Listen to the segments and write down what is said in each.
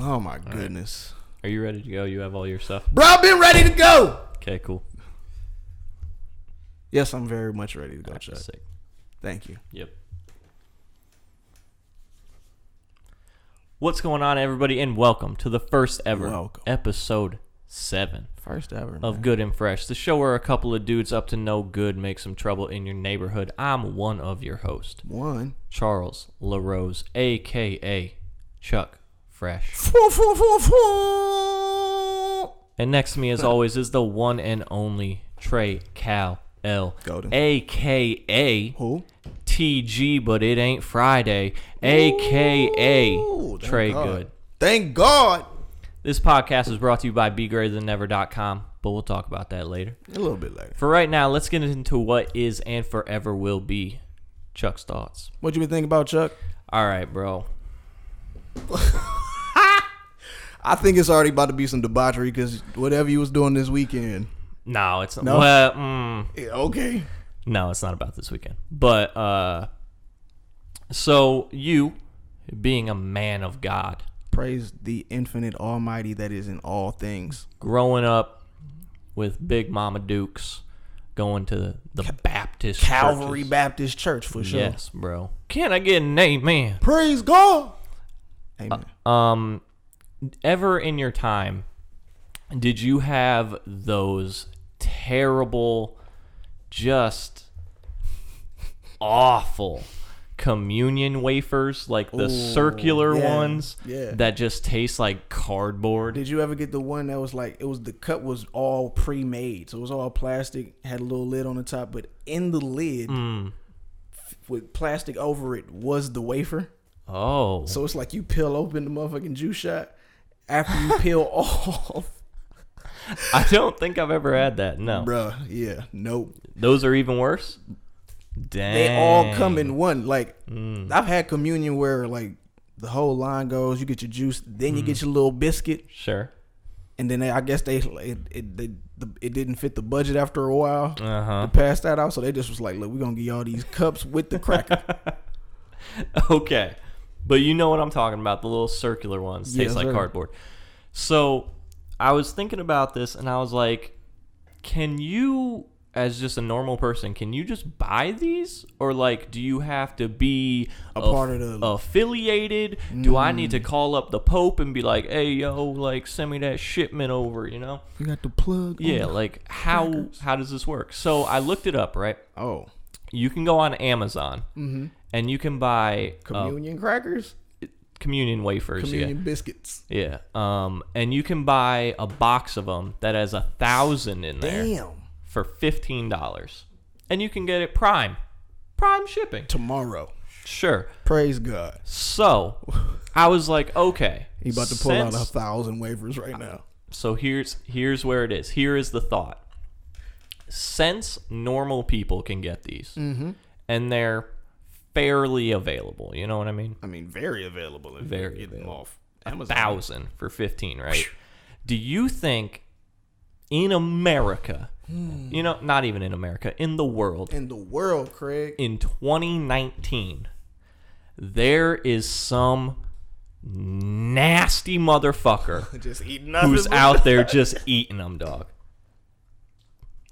Oh my goodness. Are you ready to go? You have all your stuff? Bro, I've been ready to go. Okay, cool. Yes, I'm very much ready to go, That's Chuck. sick. Thank you. Yep. What's going on, everybody, and welcome to the first ever episode 7 first ever of Good and Fresh, the show where a couple of dudes up to no good make some trouble in your neighborhood. I'm one of your hosts, Charles LaRose, a.k.a. Chuck Fresh. And next to me, as always, is the one and only Trey Cal L, a.k.a. Who? TG, but it ain't Friday, a.k.a. Trey Good. Thank God. This podcast is brought to you by BeGreaterThanNever.com, but we'll talk about that later. A little bit later. For right now, let's get into what is and forever will be Chuck's thoughts. What you been thinking about, Chuck? All right, bro. I think it's already about to be some debauchery because whatever you was doing this weekend. No, it's not. No? Well, Yeah, okay. No, it's not about this weekend. But, so you, being a man of God, praise the infinite almighty that is in all things. Growing up with Big Mama Dukes, going to the Baptist Calvary churches. Baptist Church, for sure. Yes, bro. Can I get an amen? Praise God. Amen. Ever in your time, did you have those terrible, just awful communion wafers, like the circular ones that just taste like cardboard? Did you ever get the one that was like, the cup was all pre-made, so it was all plastic, had a little lid on the top, but in the lid with plastic over it was the wafer? Oh. So it's like you peel open the motherfucking juice shot after you peel off. I don't think I've ever had that, no. Bruh, yeah, nope. Those are even worse? Dang. They all come in one. Like, I've had communion where, like, the whole line goes, you get your juice, then you get your little biscuit. Sure. And then I guess it didn't fit the budget after a while to pass that out. So they just was like, look, we're going to give y'all these cups with the cracker. Okay. But you know what I'm talking about, the little circular ones. Taste like cardboard. So I was thinking about this, and I was like, can you, as just a normal person, can you just buy these? Or, like, do you have to be a part of the affiliated? Do I need to call up the Pope and be like, hey, yo, like, send me that shipment over, you know? You got the plug. Yeah, like, how does this work? So I looked it up, right? Oh. You can go on Amazon, and you can buy communion crackers, communion wafers, communion biscuits. Yeah. And you can buy a box of them that has 1,000 in there. Damn. For $15, and you can get it prime shipping tomorrow. Sure. Praise God. So I was like, okay, he about to pull out 1,000 wafers right now. So here's where it is. Here is the thought. Since normal people can get these, and they're fairly available, you know what I mean? I mean, very available. Very available. Them off Amazon. 1,000 for 15, right? Do you think in America, you know, not even in America, in the world, Craig, in 2019, there is some nasty motherfucker just eating who's out there just eating them, dog?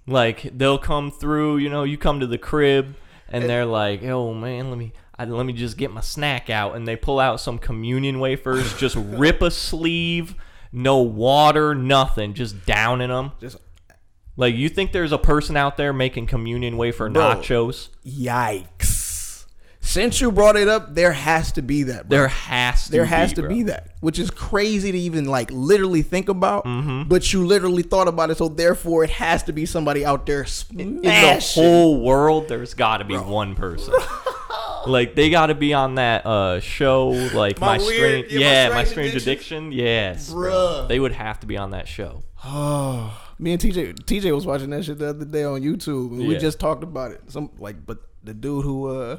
Like, they'll come through, you know, you come to the crib and they're like, oh man, let me just get my snack out, and they pull out some communion wafers, just rip a sleeve, no water, nothing, just downing them. Like, you think there's a person out there making communion wafer nachos? Yikes. Since you brought it up, there has to be that, bro. There has to be that, which is crazy to even, like, literally think about, but you literally thought about it, so therefore it has to be somebody out there smashing. In the whole world, there's got to be one person. Like, they got to be on that show, like, My Strange Addiction. Yes, bro. They would have to be on that show. Oh, me and TJ was watching that shit the other day on YouTube, and we just talked about it. But the dude who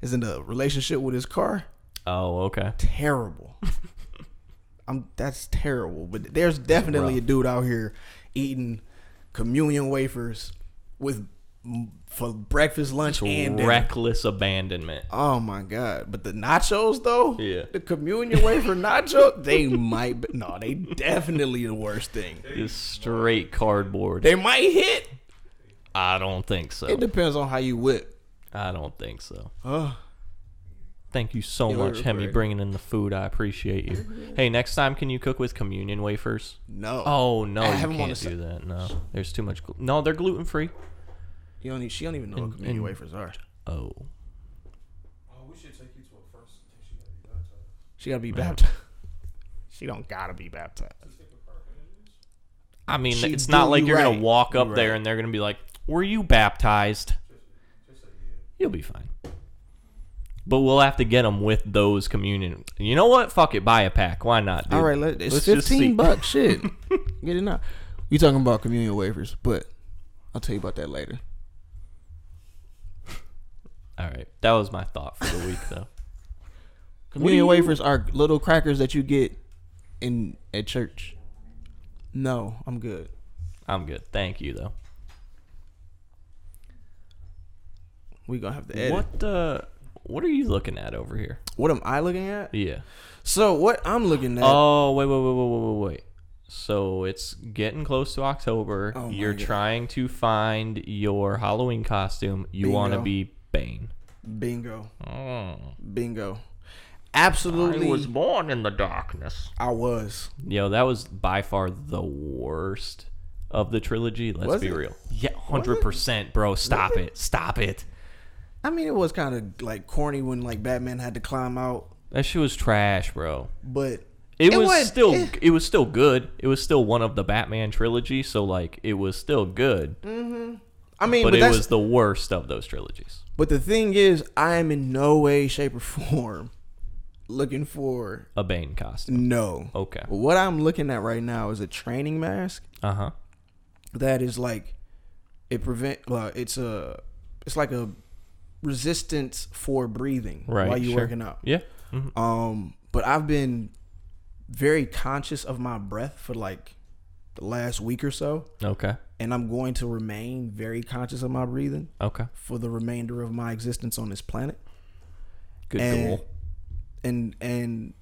is in a relationship with his car. Oh, okay. Terrible. That's terrible. But there's definitely a dude out here eating communion wafers with for breakfast, lunch, and dinner. Reckless abandonment. Oh my God. But the nachos though, Yeah. the communion wafer nacho, they might be, no, they definitely the worst thing. Just straight cardboard. They might hit. I don't think so. It depends on how you whip. I don't think so. Oh. Thank you so much, Hemi, bringing in the food. I appreciate you. Hey, next time, can you cook with communion wafers? No. Oh, no, you can't do that. No, there's too much. No, they're gluten-free. She don't even know what communion wafers are. Oh. We should take you to a first. She gotta be baptized. She gotta be baptized. She don't gotta be baptized. I mean, it's not like you're going to walk up there and they're going to be like, were you baptized? You'll be fine. But we'll have to get them with those communion. You know what? Fuck it. Buy a pack. Why not, dude? All right, it's $15. Shit. Get it now. We talking about communion wafers, but I'll tell you about that later. All right. That was my thought for the week, though. Communion wafers are little crackers that you get at church. No, I'm good. I'm good. Thank you, though. We gonna have to edit. What are you looking at over here? What am I looking at? Yeah. So what I'm looking at. Oh, wait. So it's getting close to October. Oh You're trying to find your Halloween costume. You want to be Bane. Bingo. Oh. Bingo. Absolutely. I was born in the darkness. I was. Yo, that was by far the worst of the trilogy. Let's be real. Yeah, 100%, bro. Stop it. I mean, it was kind of like corny when like Batman had to climb out. That shit was trash, bro. But it was still good. It was still one of the Batman trilogy, so like it was still good. Mm-hmm. I mean, but it was the worst of those trilogies. But the thing is, I am in no way, shape, or form looking for a Bane costume. No. Okay. What I'm looking at right now is a training mask. That is like it's like a resistance for breathing while you're working out. Yeah. Mm-hmm. But I've been very conscious of my breath for like the last week or so. Okay. And I'm going to remain very conscious of my breathing. Okay. For the remainder of my existence on this planet. Good goal. And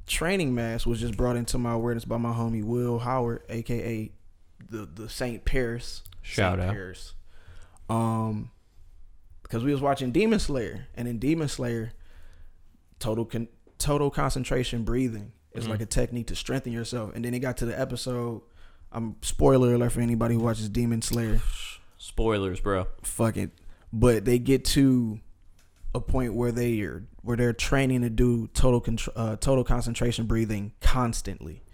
training mask was just brought into my awareness by my homie Will Howard, aka the Saint Paris. Shout out. Paris. Because we was watching Demon Slayer, and in Demon Slayer, total concentration breathing is like a technique to strengthen yourself. And then it got to the episode. Spoiler alert for anybody who watches Demon Slayer. Spoilers, bro. Fuck it. But they get to a point where they're training to do total concentration breathing constantly,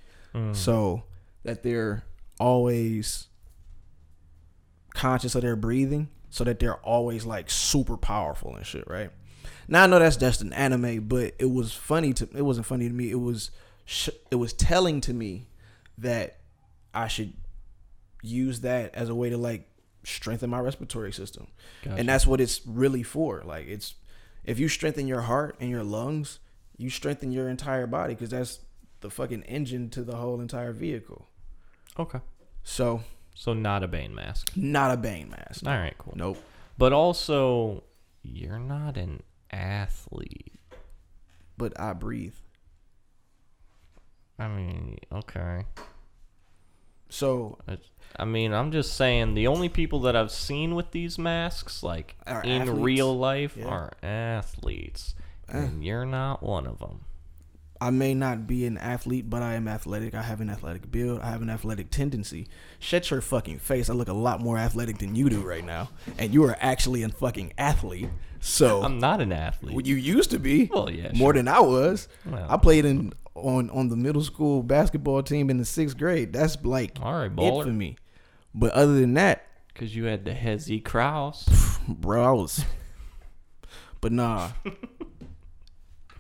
so that they're always conscious of their breathing, so that they're always like super powerful and shit, right? Now I know that's just an anime, but it was funny it wasn't funny to me. It was telling to me that I should use that as a way to like strengthen my respiratory system. Gotcha. And that's what it's really for. Like if you strengthen your heart and your lungs, you strengthen your entire body, because that's the fucking engine to the whole entire vehicle. Okay. So not a Bane mask. Not a Bane mask. All right, cool. Nope. But also, you're not an athlete. But I breathe. I mean, okay. So, I mean, I'm just saying, the only people that I've seen with these masks, like in athletes. Real life, are athletes. And you're not one of them. I may not be an athlete, but I am athletic. I have an athletic build. I have an athletic tendency. Shut your fucking face. I look a lot more athletic than you do right now. And you are actually a fucking athlete. So I'm not an athlete. Well, you used to be. Well, yeah, more than I was. Well, I played on the middle school basketball team in the 6th grade. That's like all right, baller. It for me. But other than that, because you had the Hezzy Kraus, bro, I was. But nah,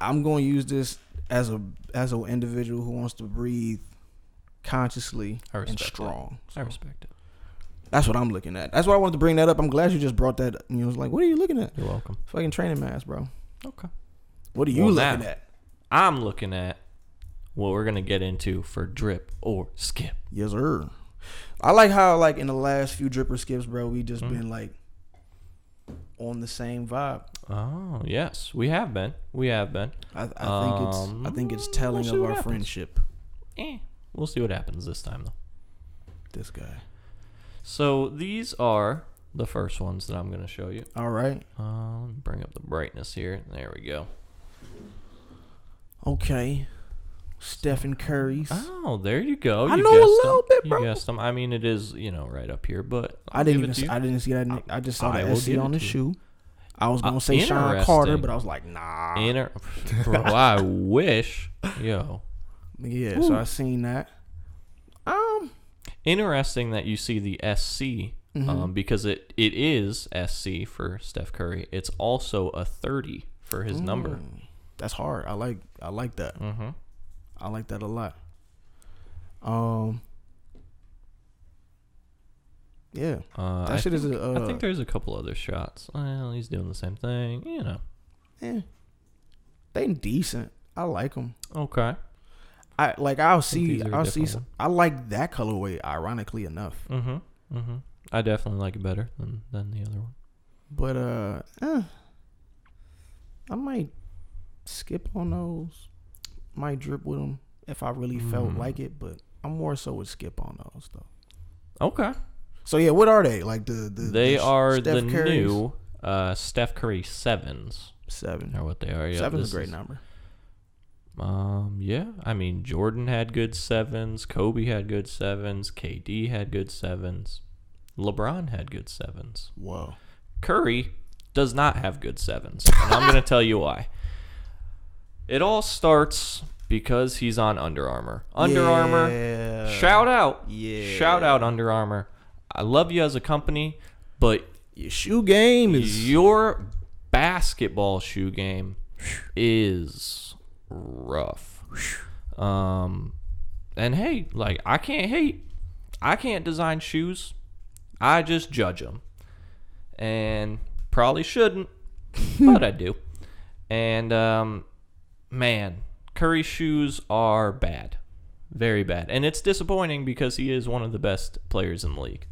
I'm going to use this as an individual who wants to breathe consciously and strong. So I respect it. That's what I'm looking at. That's why I wanted to bring that up. I'm glad you just brought that up. You know, I was like, what are you looking at? You're welcome. Fucking training mask, bro. Okay. What are you looking at? I'm looking at what we're going to get into for drip or skip. Yes, sir. I like how like in the last few dripper skips, bro, we just been like on the same vibe. Oh yes, we have been. I think it's telling we'll see of what our happens. friendship. We'll see what happens this time though. This guy. So these are the first ones that I'm going to show you. All right. Let me bring up the brightness here. There we go. Okay. Stephen Curry's. Oh, there you go. I You know a guessed little them. bit, bro. You guessed them. I mean, it is, right up here, but I didn't see that. I just saw I the will SC give on it the to you. shoe. I was gonna say Sean Carter, Interesting. but I was like, nah. Bro, I wish. Yo. Yeah, Ooh. so I seen that. Interesting that you see the SC because it is SC for Steph Curry. It's also a 30 for his number. That's hard. I like that. Mm-hmm. I like that a lot. Yeah. That shit is I think there's a couple other shots. Well, he's doing the same thing, they decent. I like them. Okay. I'll see. these are a different one. I like that colorway. Ironically enough, I definitely like it better than the other one. but I might skip on those. Might drip with them if I really felt like it, but I'm more so would skip on those though. Okay. So yeah, what are they like? They are Steph the Curry's? new Steph Curry 7s. 7. Are what they are. Yeah, 7's a great number. Yeah. I mean, Jordan had good 7s. Kobe had good 7s. KD had good 7s. LeBron had good 7s. Whoa. Curry does not have good 7s, and I'm going to tell you why. It all starts because he's on Under Armour. Under Armour, shout out. Yeah. Shout out Under Armour. I love you as a company, but Your shoe game is your basketball shoe game is rough. And hey, like, I can't hate. I can't design shoes. I just judge them. And probably shouldn't, but I do. And man, Curry's shoes are bad. Very bad. And it's disappointing because he is one of the best players in the league.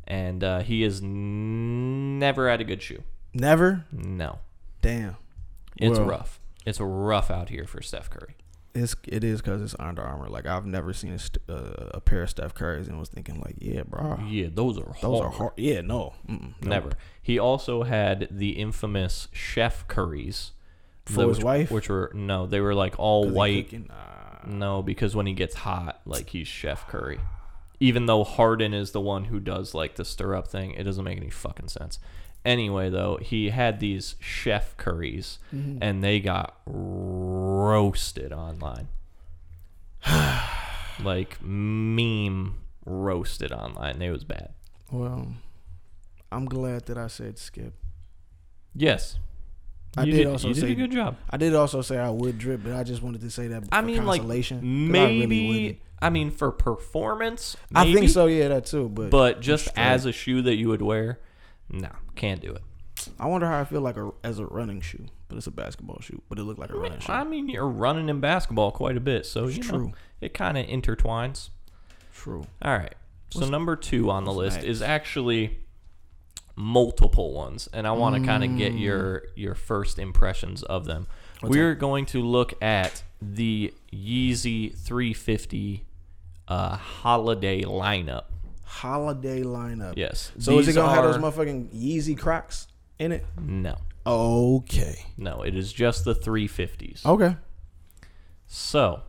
And he has never had a good shoe. never. No. Damn. It's Well, rough. It's rough out here for Steph Curry. It is because it's Under Armour. Like I've never seen a pair of Steph Curry's and was thinking like, yeah, bro, Yeah, those are hard. Yeah, no, no. Never. He also had the infamous Chef Currys. For his wife? Which were, no, they were like all 'Cause he white. cooking? No, because when he gets hot, like, he's Chef Curry. Even though Harden is the one who does like the stir up thing, it doesn't make any fucking sense. Anyway, though, he had these Chef Curries, and they got roasted online. Like, meme roasted online. It was bad. Well, I'm glad that I said skip. Yes. I You did did also you did say a good job. I did also say I would drip, but I just wanted to say that I for mean, like, consolation. 'cause maybe, I mean, for performance, I maybe, think so. Yeah, that too. But just straight. as a shoe that you would wear, no, can't do it. I wonder how I feel like as a running shoe, but it's a basketball shoe, but it looked like a running shoe. I mean, you're running in basketball quite a bit, so It's you true. know, it kind of intertwines. True. All right. So number 2 on the list next? is actually multiple ones, and I want to kind of get your first impressions of them. We're going to look at the Yeezy 350 holiday lineup. Holiday lineup. Yes. So is it These gonna have those are- motherfucking Yeezy Crocs in it? No. Okay. No, it is just the 350s. Okay. So,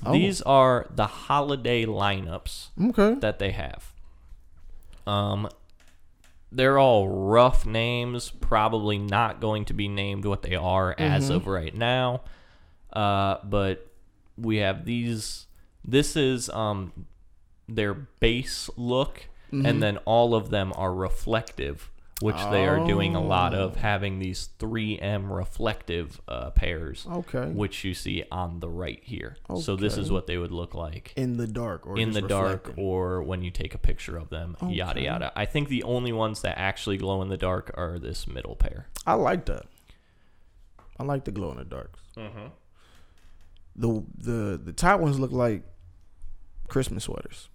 Oh. these are the holiday lineups Okay. that they have. They're all rough names, probably not going to be named what they are as of right now. But we have these. This is their base look, and then all of them are reflective, which they are doing a lot of, having these 3M reflective pairs, Okay. which you see on the right here. So this is Okay. what they would look like In the dark or in just the dark, reflecting? or when you take a picture of them, yada Okay. yada. I think the only ones that actually glow in the dark are this middle pair. I like that. I like the glow in the darks. The top ones look like Christmas sweaters.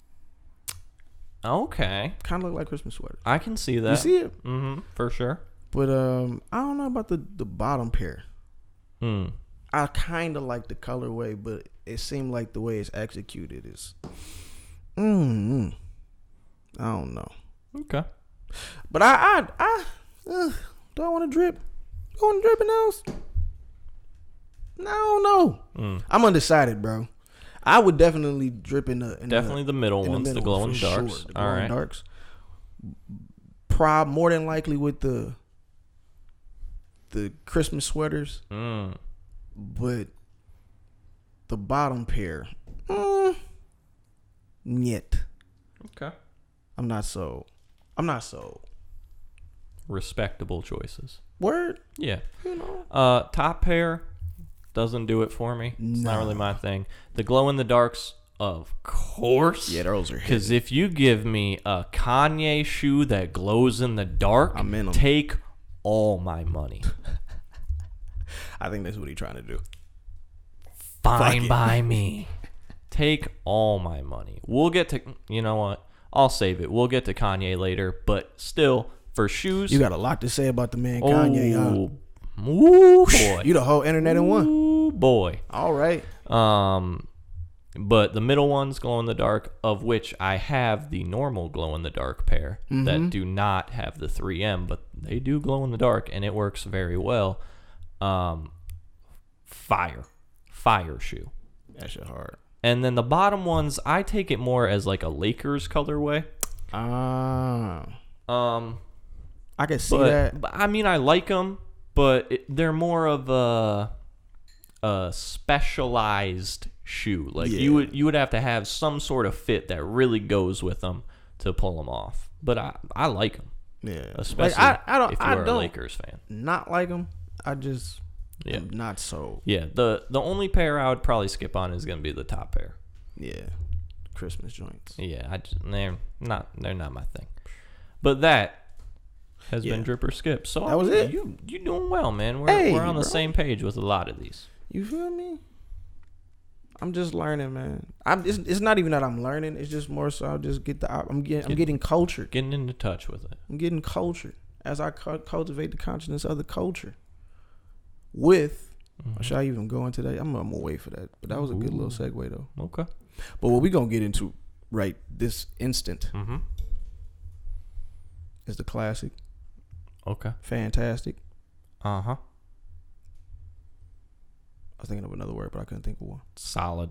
Okay. Kind of look like Christmas sweaters. I can see that. You see it? Mm-hmm. For sure. But I don't know about the bottom pair. I kind of like the colorway, but it seemed like the way it's executed is. I don't know. Okay. But do I want to drip? Do I want to drip in those? No, I don't know. I'm undecided, bro. I would definitely drip in the definitely the middle ones, the glow in the darks. Sure, the glow in the darks. More than likely with the Christmas sweaters. But the bottom pair, yet. Okay. I'm not so. Respectable choices. Word. Yeah. You know. Top pair doesn't do it for me. It's not really my thing. The glow in the darks, of course. Yeah, those are. Because if you give me a Kanye shoe that glows in the dark, I'm in 'em. Take all my money. I think that's what he's trying to do. Fine by me. Take all my money. We'll get to, you know what? I'll save it. We'll get to Kanye later, but still, for shoes. You got a lot to say about the man Kanye, huh? Ooh, boy. You the whole internet in one. Ooh, boy. All right. But the middle ones glow in the dark, of which I have the normal glow in the dark pair that do not have the 3M, but they do glow in the dark, and it works very well. Fire shoe. That shit hard. And then the bottom ones, I take it more as like a Lakers colorway. I can see that. But I mean, I like them, but they're more of a specialized shoe. Like you would have to have some sort of fit that really goes with them to pull them off. But I like them. Yeah, especially like, I don't, if you're a Lakers fan. Not like them. I just am not so. Yeah, the only pair I would probably skip on is gonna be the top pair. Yeah, Christmas joints. Yeah, they're not my thing. But that has been Drip or Skip. So that was it. You doing well, man. We're on the same page with a lot of these. You feel me? I'm just learning, man. It's not even that I'm learning. It's just more so I just I'm getting cultured. Getting into touch with it. I'm getting cultured as I cultivate the consciousness of the culture. With, should I even go into that? I'm gonna wait for that. But that was a good little segue though. Okay. But what we gonna get into right this instant is the classic. Okay. Fantastic. Uh-huh. I was thinking of another word, but I couldn't think of one. Solid.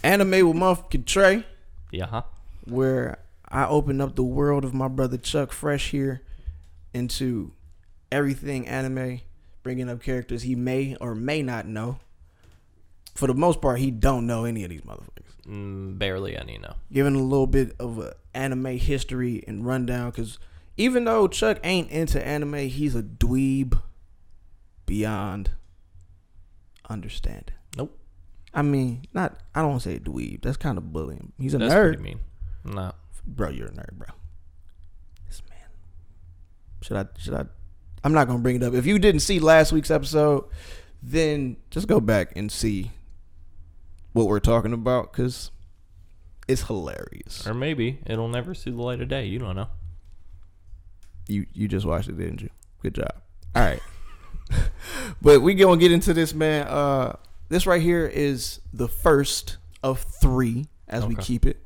Anime with motherfucking Trey. Yeah. Where I open up the world of my brother Chuck fresh here into everything anime, bringing up characters he may or may not know. For the most part, he don't know any of these motherfuckers. Barely any, no. Giving a little bit of a anime history and rundown, because even though Chuck ain't into anime, he's a dweeb beyond understanding. Nope. I mean, I don't want to say dweeb. That's kind of bullying. He's a That's nerd. What you mean? No. Bro, you're a nerd, bro. This man. Should I? I'm not going to bring it up. If you didn't see last week's episode, then just go back and see what we're talking about, because it's hilarious. Or maybe it'll never see the light of day. You don't know. You just watched it, didn't you? Good job. All right. But we gonna get into this, man. This right here is the first of 3 as we keep it.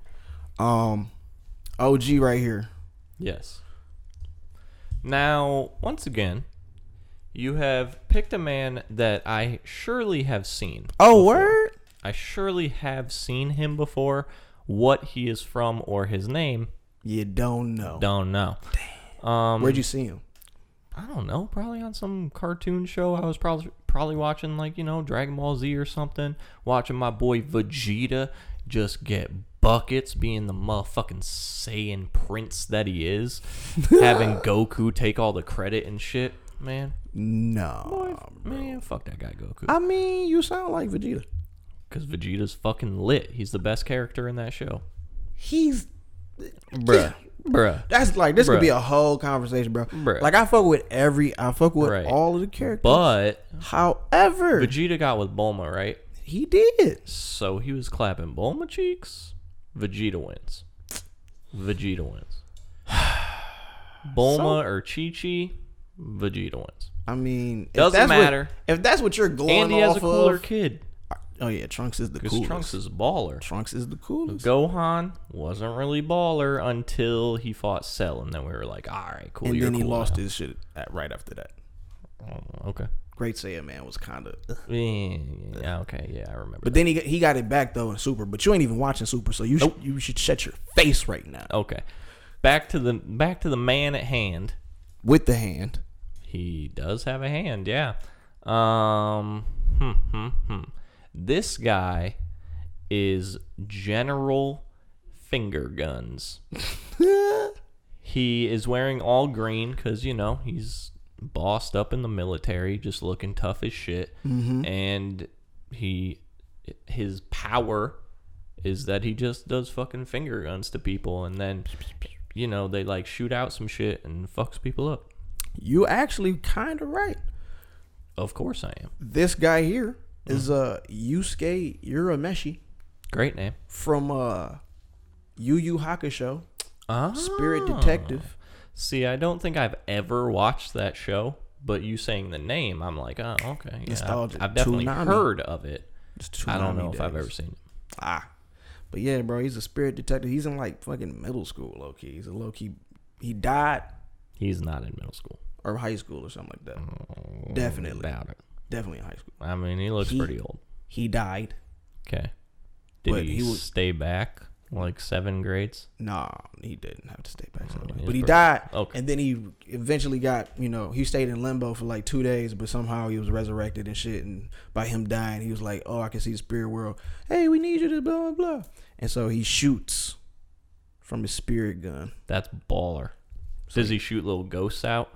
OG right here. Yes. Now, once again, you have picked a man that I surely have seen. Oh, before. word? I surely have seen him before. What he is from or his name, you don't know. Don't know. Damn. Where'd you see him? I don't know. Probably on some cartoon show. I was probably watching, like, Dragon Ball Z or something. Watching my boy Vegeta just get buckets, being the motherfucking Saiyan prince that he is. Having Goku take all the credit and shit, man. No. Boy, man, fuck that guy Goku. I mean, you sound like Vegeta. Because Vegeta's fucking lit. He's the best character in that show. He's... Bruh. That's like, this could be a whole conversation, bro. Like, I fuck with all of the characters. But however, Vegeta got with Bulma, right? He did. So he was clapping Bulma cheeks. Vegeta wins. Vegeta wins. Bulma or Chi-Chi, Vegeta wins. I mean, Doesn't matter. If that's what you're going And he has a off cooler of, kid. oh yeah, Trunks is the Because coolest. Trunks is a baller. Trunks is the coolest. Gohan wasn't really baller until he fought Cell, and then we were like, all right, cool. And you're then he cool lost now. his shit right after that. Oh, okay. Great Saiyan Man was kind of. Yeah, okay, yeah, I remember. But then he got it back though in Super. But you ain't even watching Super, so you should shut your face right now. Okay, back to the man at hand. With the hand, He does have a hand, yeah. This guy is General Finger Guns. He is wearing all green because, you know, he's bossed up in the military, just looking tough as shit. Mm-hmm. And his power is that he just does fucking finger guns to people, and then, you know, they like shoot out some shit and fucks people up. You actually kind of right. Of course I am. This guy here is Yusuke Urameshi Great name. from Yu Yu Hakusho, Ah. Spirit Detective. See, I don't think I've ever watched that show, but you saying the name, I'm like, oh, okay. Yeah, Nostalgia. I've definitely Toonami. heard of it. It's I don't know Toonami if I've days. ever seen it. But yeah, bro, he's a spirit detective. He's in like fucking middle school, low key. He's a low key. He died He's not in middle school. or high school or something like that. Definitely. Doubt it. Definitely in high school. I mean, he looks pretty old. He died. Okay. Did But he, he was- stay back like 7 grades? Nah, he didn't have to stay back. He But was he pretty- died. Okay. And then he eventually got, he stayed in limbo for like 2 days, but somehow he was resurrected and shit. And by him dying, he was like, oh, I can see the spirit world. Hey, we need you to blah, blah, blah. And so he shoots from his spirit gun. That's baller. Does he shoot little ghosts out?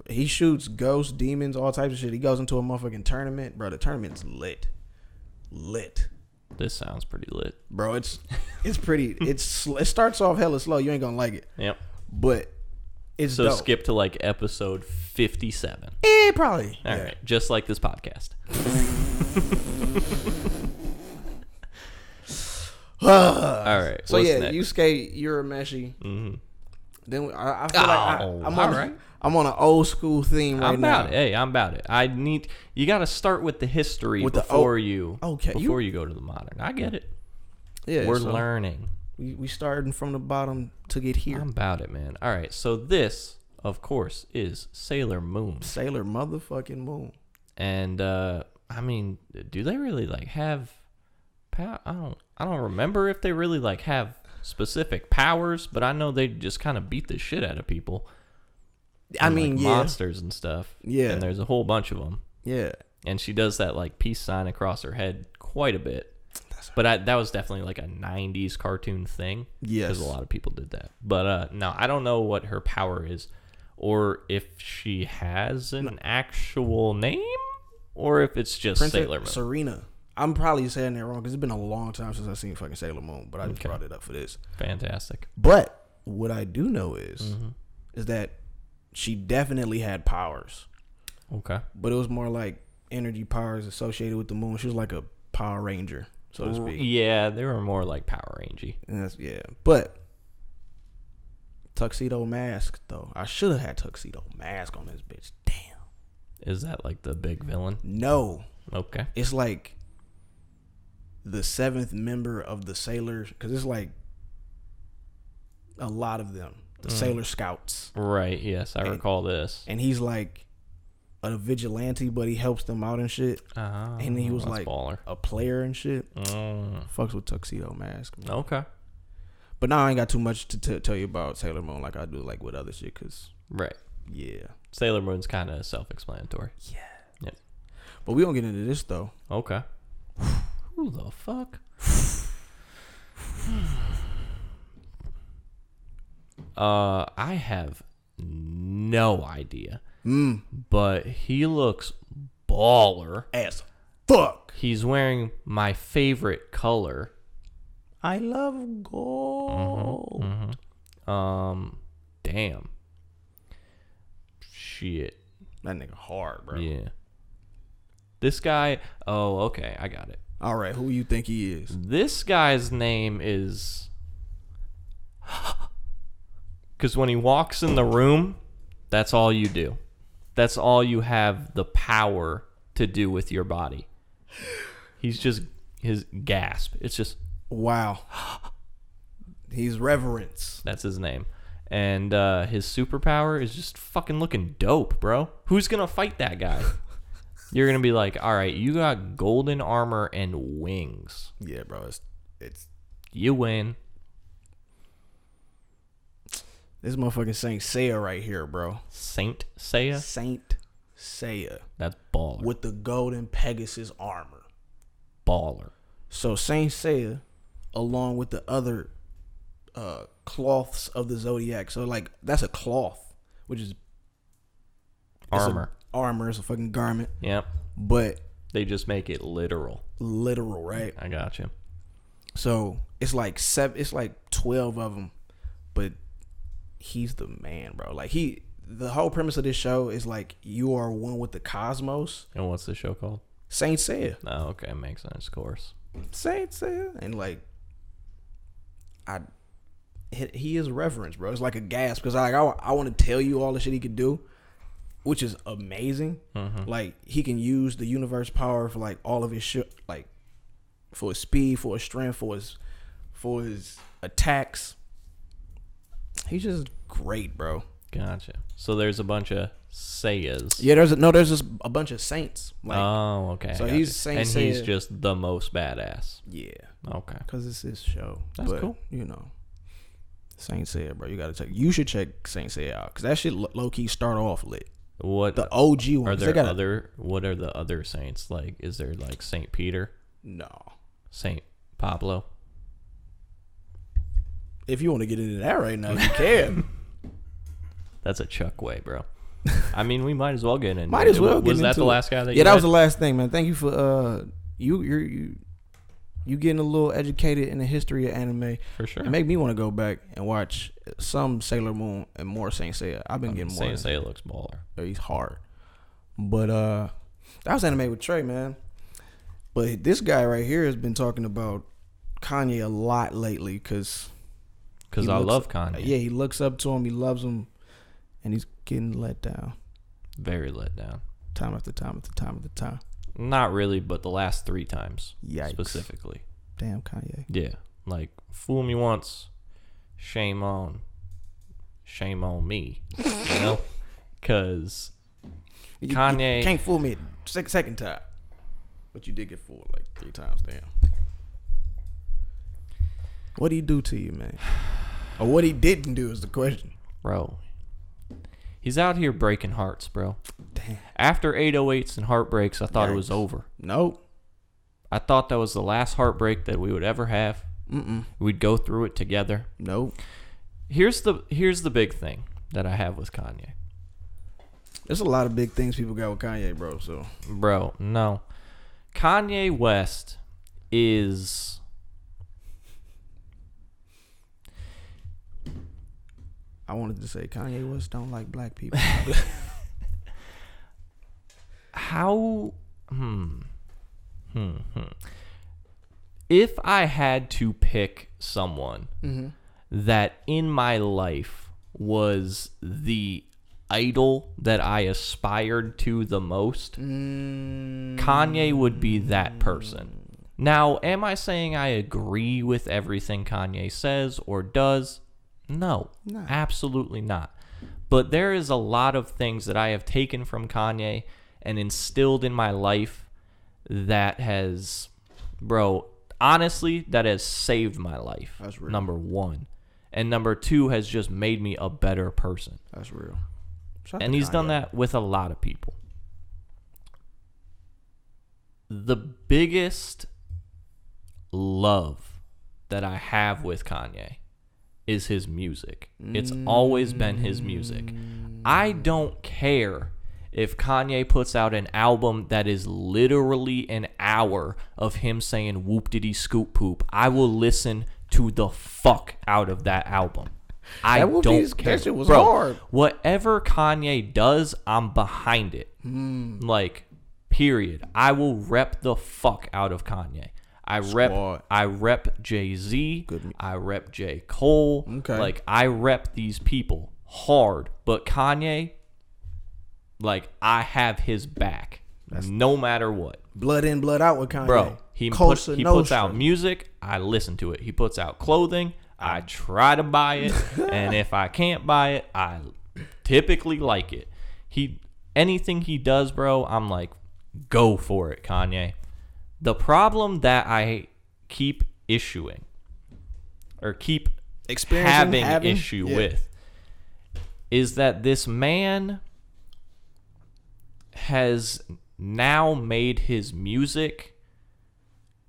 He shoots ghosts, demons, all types of shit. He goes into a motherfucking tournament. Bro, the tournament's lit. This sounds pretty lit. Bro, it's pretty. It starts off hella slow. You ain't gonna like it. Yep. But it's So dope. skip to like episode 57. Probably. All right, just like this podcast. All right. So what's yeah, next? Yusuke Urameshi. Mm-hmm. Then I feel like I'm all on right. I'm on an old school theme right I'm now. about it. Hey, I'm about it. You got to start with the history With the before you go to the modern. I get it. Yeah, We're so learning. We starting from the bottom to get here. I'm about it, man. All right. So this, of course, is Sailor Moon. Sailor motherfucking Moon. And I mean, do they really like have power? I don't remember if they really like have specific powers, but I know they just kind of beat the shit out of people. I And, mean, like, yeah, monsters and stuff. Yeah. And there's a whole bunch of them. yeah. And she does that like peace sign across her head quite a bit. But that was definitely like a 90s cartoon thing. Yes. Because a lot of people did that. But no, I don't know what her power is, or if she has an actual name, or if it's just Princess Sailor Moon. Serena. I'm probably saying that wrong because it's been a long time since I've seen fucking Sailor Moon, but I just brought it up for this. Fantastic. But what I do know is Mm-hmm. that she definitely had powers, Okay. but it was more like energy powers associated with the moon. She was like a Power Ranger, so to speak. Yeah, they were more like Power Rangey. And that's, yeah. But Tuxedo Mask, though. I should have had Tuxedo Mask on this bitch. Damn. Is that like the big villain? No. Okay. It's like the 7th member of the Sailors, because it's like a lot of them. The Sailor Scouts. Right. Yes, I recall this. And he's like a vigilante, but he helps them out and shit. And he was that's like baller. a player and shit. Mm. Fucks with Tuxedo Mask. Man. Okay. But now I ain't got too much to tell you about Sailor Moon like I do like with other shit, because Right. yeah. Sailor Moon's kind of self-explanatory. Yeah. Yep. But we don't get into this though. Okay. Who the fuck? I have no idea. But he looks baller. As fuck. He's wearing my favorite color. I love gold. Damn. Shit. That nigga hard, bro. Yeah. This guy. Oh, okay. I got it. All right, who you think he is? This guy's name is Because when he walks in the room, that's all you do. That's all you have the power to do with your body. He's just, his gasp. It's just, wow. He's reverence. that's his name. And his superpower is just fucking looking dope, bro. Who's going to fight that guy? You're going to be like, all right, you got golden armor and wings. Yeah, bro. It's You win. this motherfucking Saint Seiya right here, bro. Saint Seiya? Saint Seiya That's baller. with the golden Pegasus armor. Baller. So Saint Seiya, along with the other cloths of the Zodiac. So like that's a cloth, which is Armor. Armor is a fucking garment, Yep. but They just make it literal. literal, right? I got you. So it's like 12 of them, but he's the man, bro. Like the whole premise of this show is like you are one with the cosmos. And what's the show called? Saint Seiya, Oh, okay. Makes sense, of course. Saint Seiya, and like he is reverence, bro. It's like a gasp because I want to tell you all the shit he could do, which is amazing. Mm-hmm. Like he can use the universe power for like all of his shit, like for his speed, for his strength, for his attacks. He's just great, bro. Gotcha. So there's a bunch of Seiyas. Yeah, there's just a bunch of saints. Like, Oh, okay. so I he's gotcha. Saint And he's Seiya. just the most badass. yeah, Okay. because it's his show. That's But, cool. You know, Saint Seiya, bro. You should check Saint Seiya out because that shit low key start off lit. What The OG are ones. there what are the other saints? Like, is there like Saint Peter, No. Saint Pablo? If you want to get into that right now, you can. That's a Chuck way, bro. I mean, we might as well get into Might as well. Was get that into the it. last guy that you Yeah, that was read? the last thing, man. Thank you for you getting a little educated in the history of anime. For sure. It make me want to go back and watch some Sailor Moon and more Saint Seiya. I've been getting more. Saint Seiya looks baller. He's hard. But that was anime with Trey, man. But this guy right here has been talking about Kanye a lot lately because Because I love Kanye. yeah, he looks up to him, he loves him, and he's getting let down Very let down. time after time after time after time. Not really, but the last 3 times. Yikes. Specifically. Damn, Kanye. Yeah. Like, fool me once, shame on me. You know? Because Kanye. You can't fool me second time. But you did get fooled like 3 times, damn. What'd he do to you, man? Or what he didn't do is the question. Bro. He's out here breaking hearts, bro. Damn. After 808s and heartbreaks, I thought it was Yikes. over. Nope. I thought that was the last heartbreak that we would ever have. Mm-mm. We'd go through it together. Nope. Here's the big thing that I have with Kanye. There's a lot of big things people got with Kanye, bro. So Bro, no. Kanye West is... I wanted to say Kanye West don't like black people. How... If I had to pick someone that in my life was the idol that I aspired to the most, Kanye would be that person. Now, am I saying I agree with everything Kanye says or does? No, absolutely not. But there is a lot of things that I have taken from Kanye and instilled in my life that has, bro, honestly, that has saved my life. That's real. Number 1. And number 2 has just made me a better person. That's real. Shout out And to he's done Kanye. that with a lot of people. The biggest love that I have with Kanye is his music. It's always been his music. I don't care if Kanye puts out an album that is literally an hour of him saying whoop-diddy scoop poop. I will listen to the fuck out of that album. I don't care. That shit was Bro, hard. whatever Kanye does, I'm behind it. Like, period. I will rep the fuck out of Kanye. Squad. I rep Jay-Z. Good. I rep J. Cole. Okay. Like, I rep these people hard. But Kanye, like, I have his back no matter what. Blood in, blood out with Kanye. Bro, he puts out music. I listen to it. He puts out clothing. I try to buy it. And if I can't buy it, I typically like it. Anything he does, bro, I'm like, go for it, Kanye. The problem that I keep issuing or keep having issue with is that this man has now made his music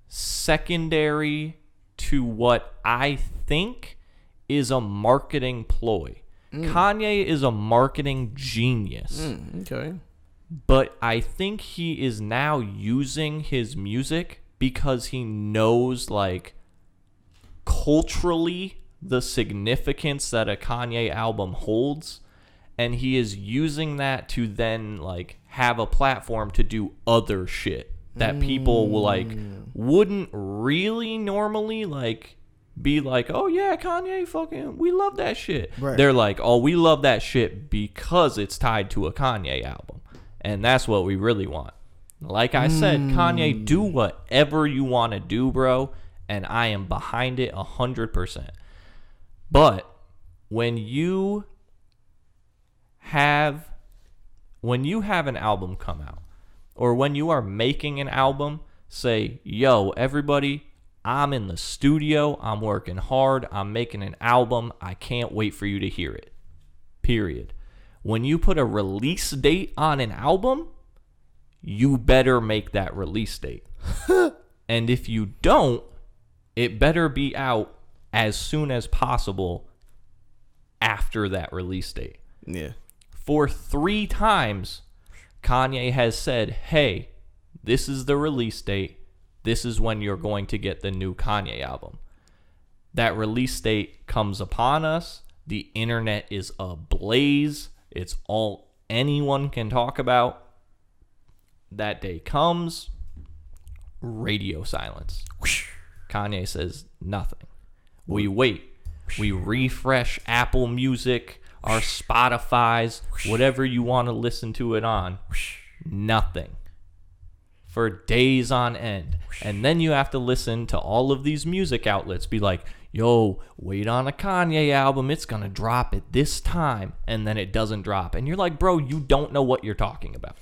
secondary to what I think is a marketing ploy. Kanye is a marketing genius. Okay. But I think he is now using his music because he knows, like, culturally the significance that a Kanye album holds. And he is using that to then, like, have a platform to do other shit that people will, like, wouldn't really normally, like, be like, oh yeah, Kanye, fucking, we love that shit. Right. They're like, oh, we love that shit because it's tied to a Kanye album. And that's what we really want. Like I said, Kanye, do whatever you want to do, bro. And I am behind it 100%. But when you have an album come out, or when you are making an album, say, yo, everybody, I'm in the studio, I'm working hard, I'm making an album, I can't wait for you to hear it. Period. When you put a release date on an album, you better make that release date. And if you don't, it better be out as soon as possible after that release date. Yeah. For 3 times, Kanye has said, hey, this is the release date. This is when you're going to get the new Kanye album. That release date comes upon us. The internet is ablaze. It's all anyone can talk about. That day comes. Radio silence. Kanye says nothing. We wait. We refresh Apple Music, our Spotify's, whatever you want to listen to it on. Nothing. For days on end. And then you have to listen to all of these music outlets be like, yo, wait on a Kanye album. It's going to drop at this time. And then it doesn't drop. And you're like, bro, you don't know what you're talking about.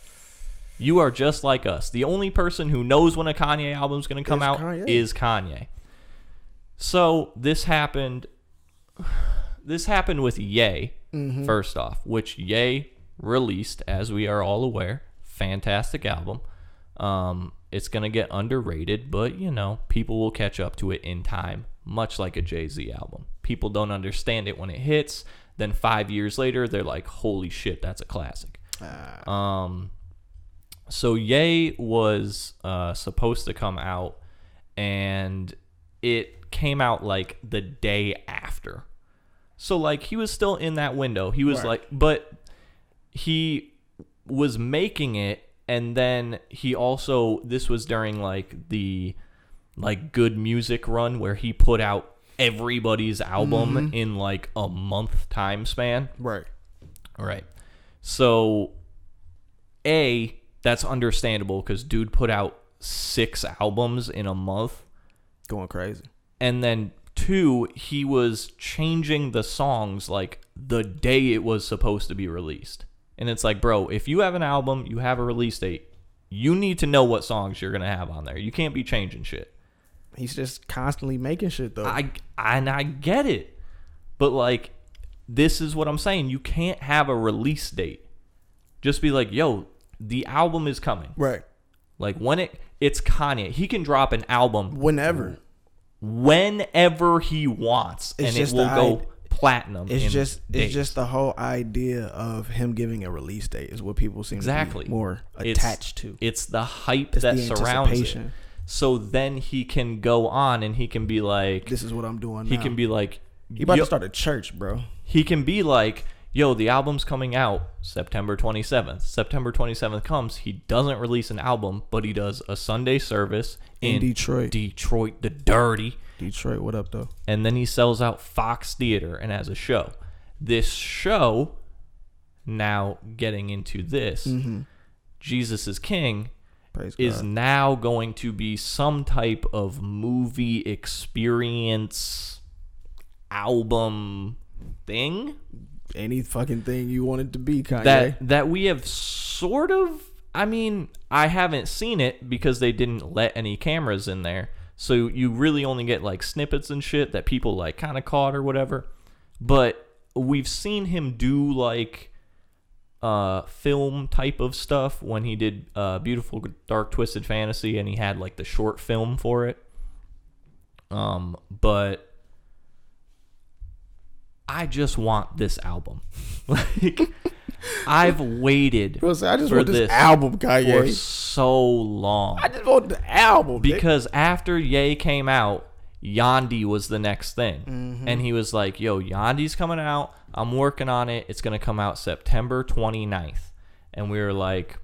You are just like us. The only person who knows when a Kanye album is going to come out is Kanye. So this happened with Ye, first off, which Ye released, as we are all aware. Fantastic album. It's going to get underrated, but, you know, people will catch up to it in time, much like a Jay-Z album. People don't understand it when it hits. Then 5 years later, they're like, holy shit, that's a classic. So Ye was supposed to come out, and it came out, like, the day after. So, like, he was still in that window. He was like, but he was making it. And then he also, this was during, like, the, like, GooD Music run where he put out everybody's album in, like, a month time span. Right. So, that's understandable because dude put out 6 albums in a month. Going crazy. And then 2, he was changing the songs, like, the day it was supposed to be released. And it's like, bro, if you have an album, you have a release date, you need to know what songs you're going to have on there. You can't be changing shit. He's just constantly making shit, though. I get it. But, like, this is what I'm saying. You can't have a release date. Just be like, yo, the album is coming. Right. Like, when it's Kanye. He can drop an album. Whenever he wants. And it will go platinum. It's just the whole idea of him giving a release date is what people seem to be more attached to. It's the hype that surrounds it. So then he can go on and he can be like, this is what I'm doing now. He can be like, he about to start a church, bro. He can be like, yo, the album's coming out September 27th. September 27th comes, he doesn't release an album, but he does a Sunday service in Detroit. Detroit, the dirty. Detroit, what up, though? And then he sells out Fox Theater and has a show. This show, now getting into this, Jesus is King, Praise is God. now going to be some type of movie experience album thing Any fucking thing you want it to be, Kanye. that we have sort of, I mean, I haven't seen it because they didn't let any cameras in there, so you really only get like snippets and shit that people like kind of caught or whatever. But we've seen him do like film type of stuff when he did Beautiful Dark Twisted Fantasy, and he had like the short film for it. But I just want this album. Like, I've waited Bro, so I just for want this album, Kanye. for so long. I just want the album. Because after Ye came out, Yandhi was the next thing. And he was like, yo, Yandi's coming out. I'm working on it. It's going to come out September 29th. And we were like,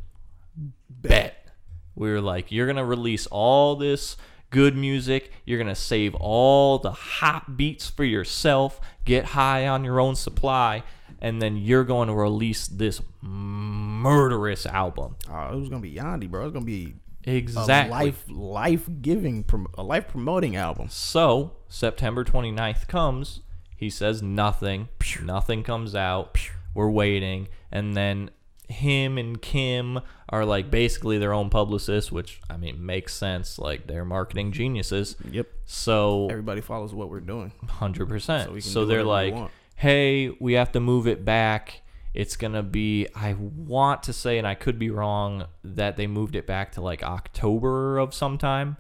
bet. We were like, you're going to release all this good music. You're going to save all the hot beats for yourself. Get high on your own supply. And then you're going to release this murderous album. Oh, it was gonna be Yandhi, bro. It was gonna be Exactly. a life promoting album. So September 29th comes. He says nothing. Nothing comes out. We're waiting. And then him and Kim are like basically their own publicists, which, I mean, makes sense. Like, they're marketing geniuses. Yep. So Everybody follows what we're doing. 100%. we can So do they're whatever we like, want. hey, we have to move it back. It's going to be, I want to say, and I could be wrong, that they moved it back to like October of sometime.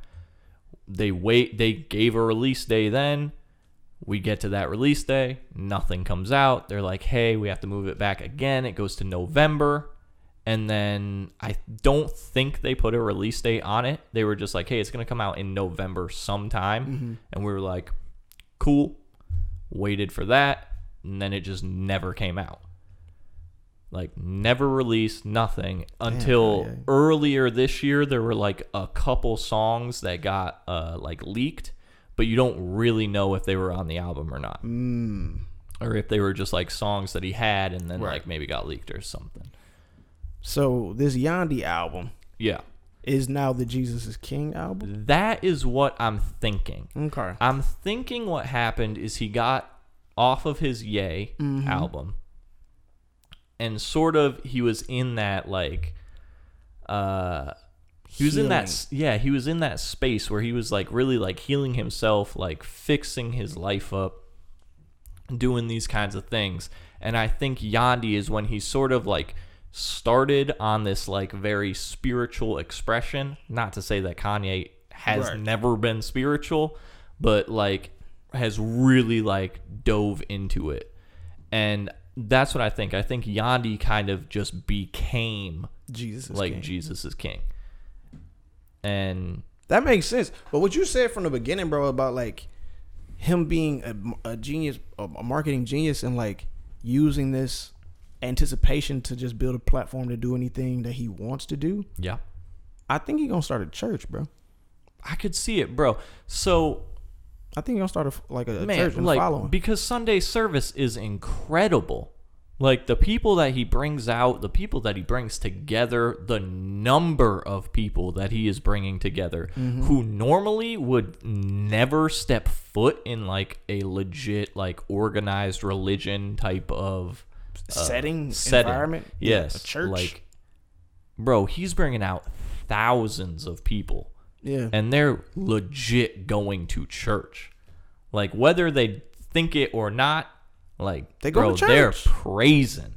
They gave a release day then. We get to that release day. Nothing comes out. They're like, hey, we have to move it back again. It goes to November. And then I don't think they put a release date on it. They were just like, hey, it's going to come out in November sometime. And we were like, cool. Waited for that. And then it just never came out. Like, never released, nothing until earlier this year. There were like a couple songs that got like leaked, but you don't really know if they were on the album or not, or if they were just like songs that he had and then like maybe got leaked or something. So this Yandhi album, Yeah, is now the Jesus is King album. that is what I'm thinking. Okay. I'm thinking what happened is he got off of his Ye album. And sort of, he was in that, like, he was in that, he was in that space where he was, like, really, like, healing himself, like, fixing his life up, doing these kinds of things. And I think Yandhi is when he sort of, like, started on this, like, very spiritual expression. Not to say that Kanye has never been spiritual, but, like, has really, like, dove into it. And that's what I think. I think Yandhi kind of just became Jesus is like King. Jesus is King. And That makes sense. But what you said from the beginning, bro, about like him being a genius, a marketing genius, and like using this anticipation to just build a platform to do anything that he wants to do. yeah, I think he's gonna start a church, bro. I could see it, bro. So I think he's gonna start a man, church and like, following. because Sunday service is incredible. Like, the people that he brings out, the people that he brings together, the number of people that he is bringing together who normally would never step foot in like a legit, like, organized religion type of setting, environment. Yes, a church. Like, bro, he's bringing out thousands of people. Yeah. And they're legit going to church. Like, whether they think it or not, like, They go bro, to church. they're praising.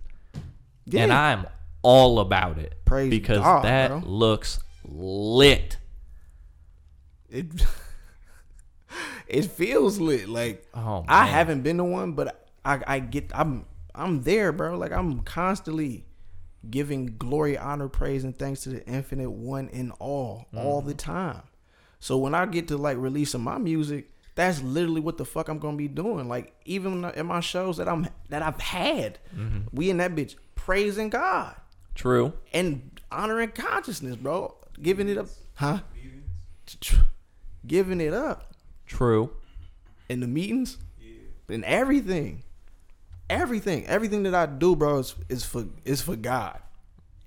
Yeah. And I'm all about it. Praise because God, that bro. looks lit. It feels lit. Like, Oh, I man. haven't been to one, but I'm there, bro. Like, I'm constantly giving glory, honor, praise, and thanks to the infinite one and all the time. So when I get to like release some of my music, that's literally what the fuck I'm gonna be doing. Like even in my shows that I've had, we in that bitch praising God. True. And honoring consciousness, bro. Giving it up, huh? Giving it up. True. In the meetings, in everything that I do, bro, is for God.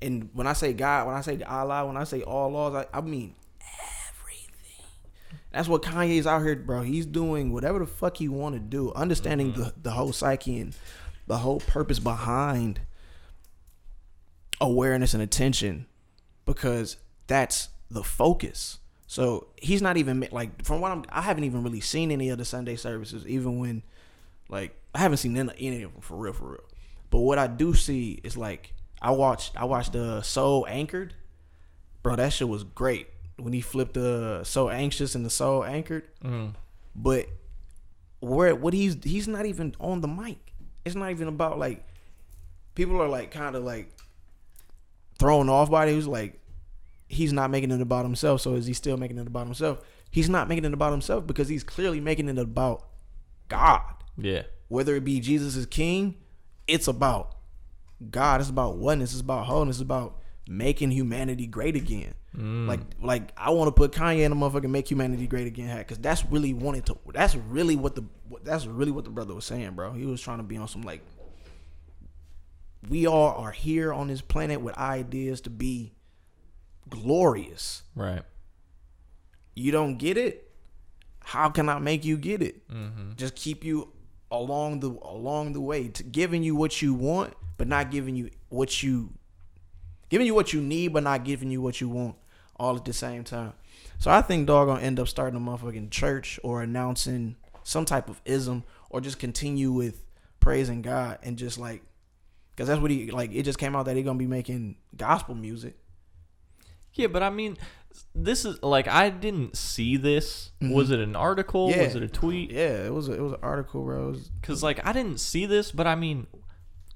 And when I say God, when I say Allah, when I say all laws, I mean everything. That's what Kanye's out here, bro. He's doing whatever the fuck he want to do, understanding the whole psyche and the whole purpose behind awareness and attention, because that's the focus. So he's not even like, from what I haven't even really seen any of the Sunday services, even when, like, I haven't seen any of them for real. But what I do see is, like, I watched the Soul Anchored, bro. That shit was great when he flipped the So Anxious and the Soul Anchored. But what he's not even on the mic. It's not even about, like, people are like kind of like thrown off by it. He was like, he's not making it about himself, so is he still making it about himself? He's not making it about himself because he's clearly making it about God. Yeah. Whether it be Jesus is king, it's about God. It's about oneness. It's about wholeness. It's about making humanity great again. Like I want to put Kanye in a motherfucking "Make Humanity Great Again" hat, because that's really what the brother was saying, bro. He was trying to be on some, like, we all are here on this planet with ideas to be glorious. Right. You don't get it? How can I make you get it? Just keep you along the way, to giving you what you want, but not giving you what you need, but not giving you what you want, all at the same time. So I think dog gonna end up starting a motherfucking church or announcing some type of ism, or just continue with praising God, and just like, because that's what he, like, it just came out that he gonna be making gospel music. Yeah, but I mean, this is like, I didn't see this. Was it an article? Yeah. Was it a tweet? Yeah, it was an article, bro. Because, like, I didn't see this, but I mean,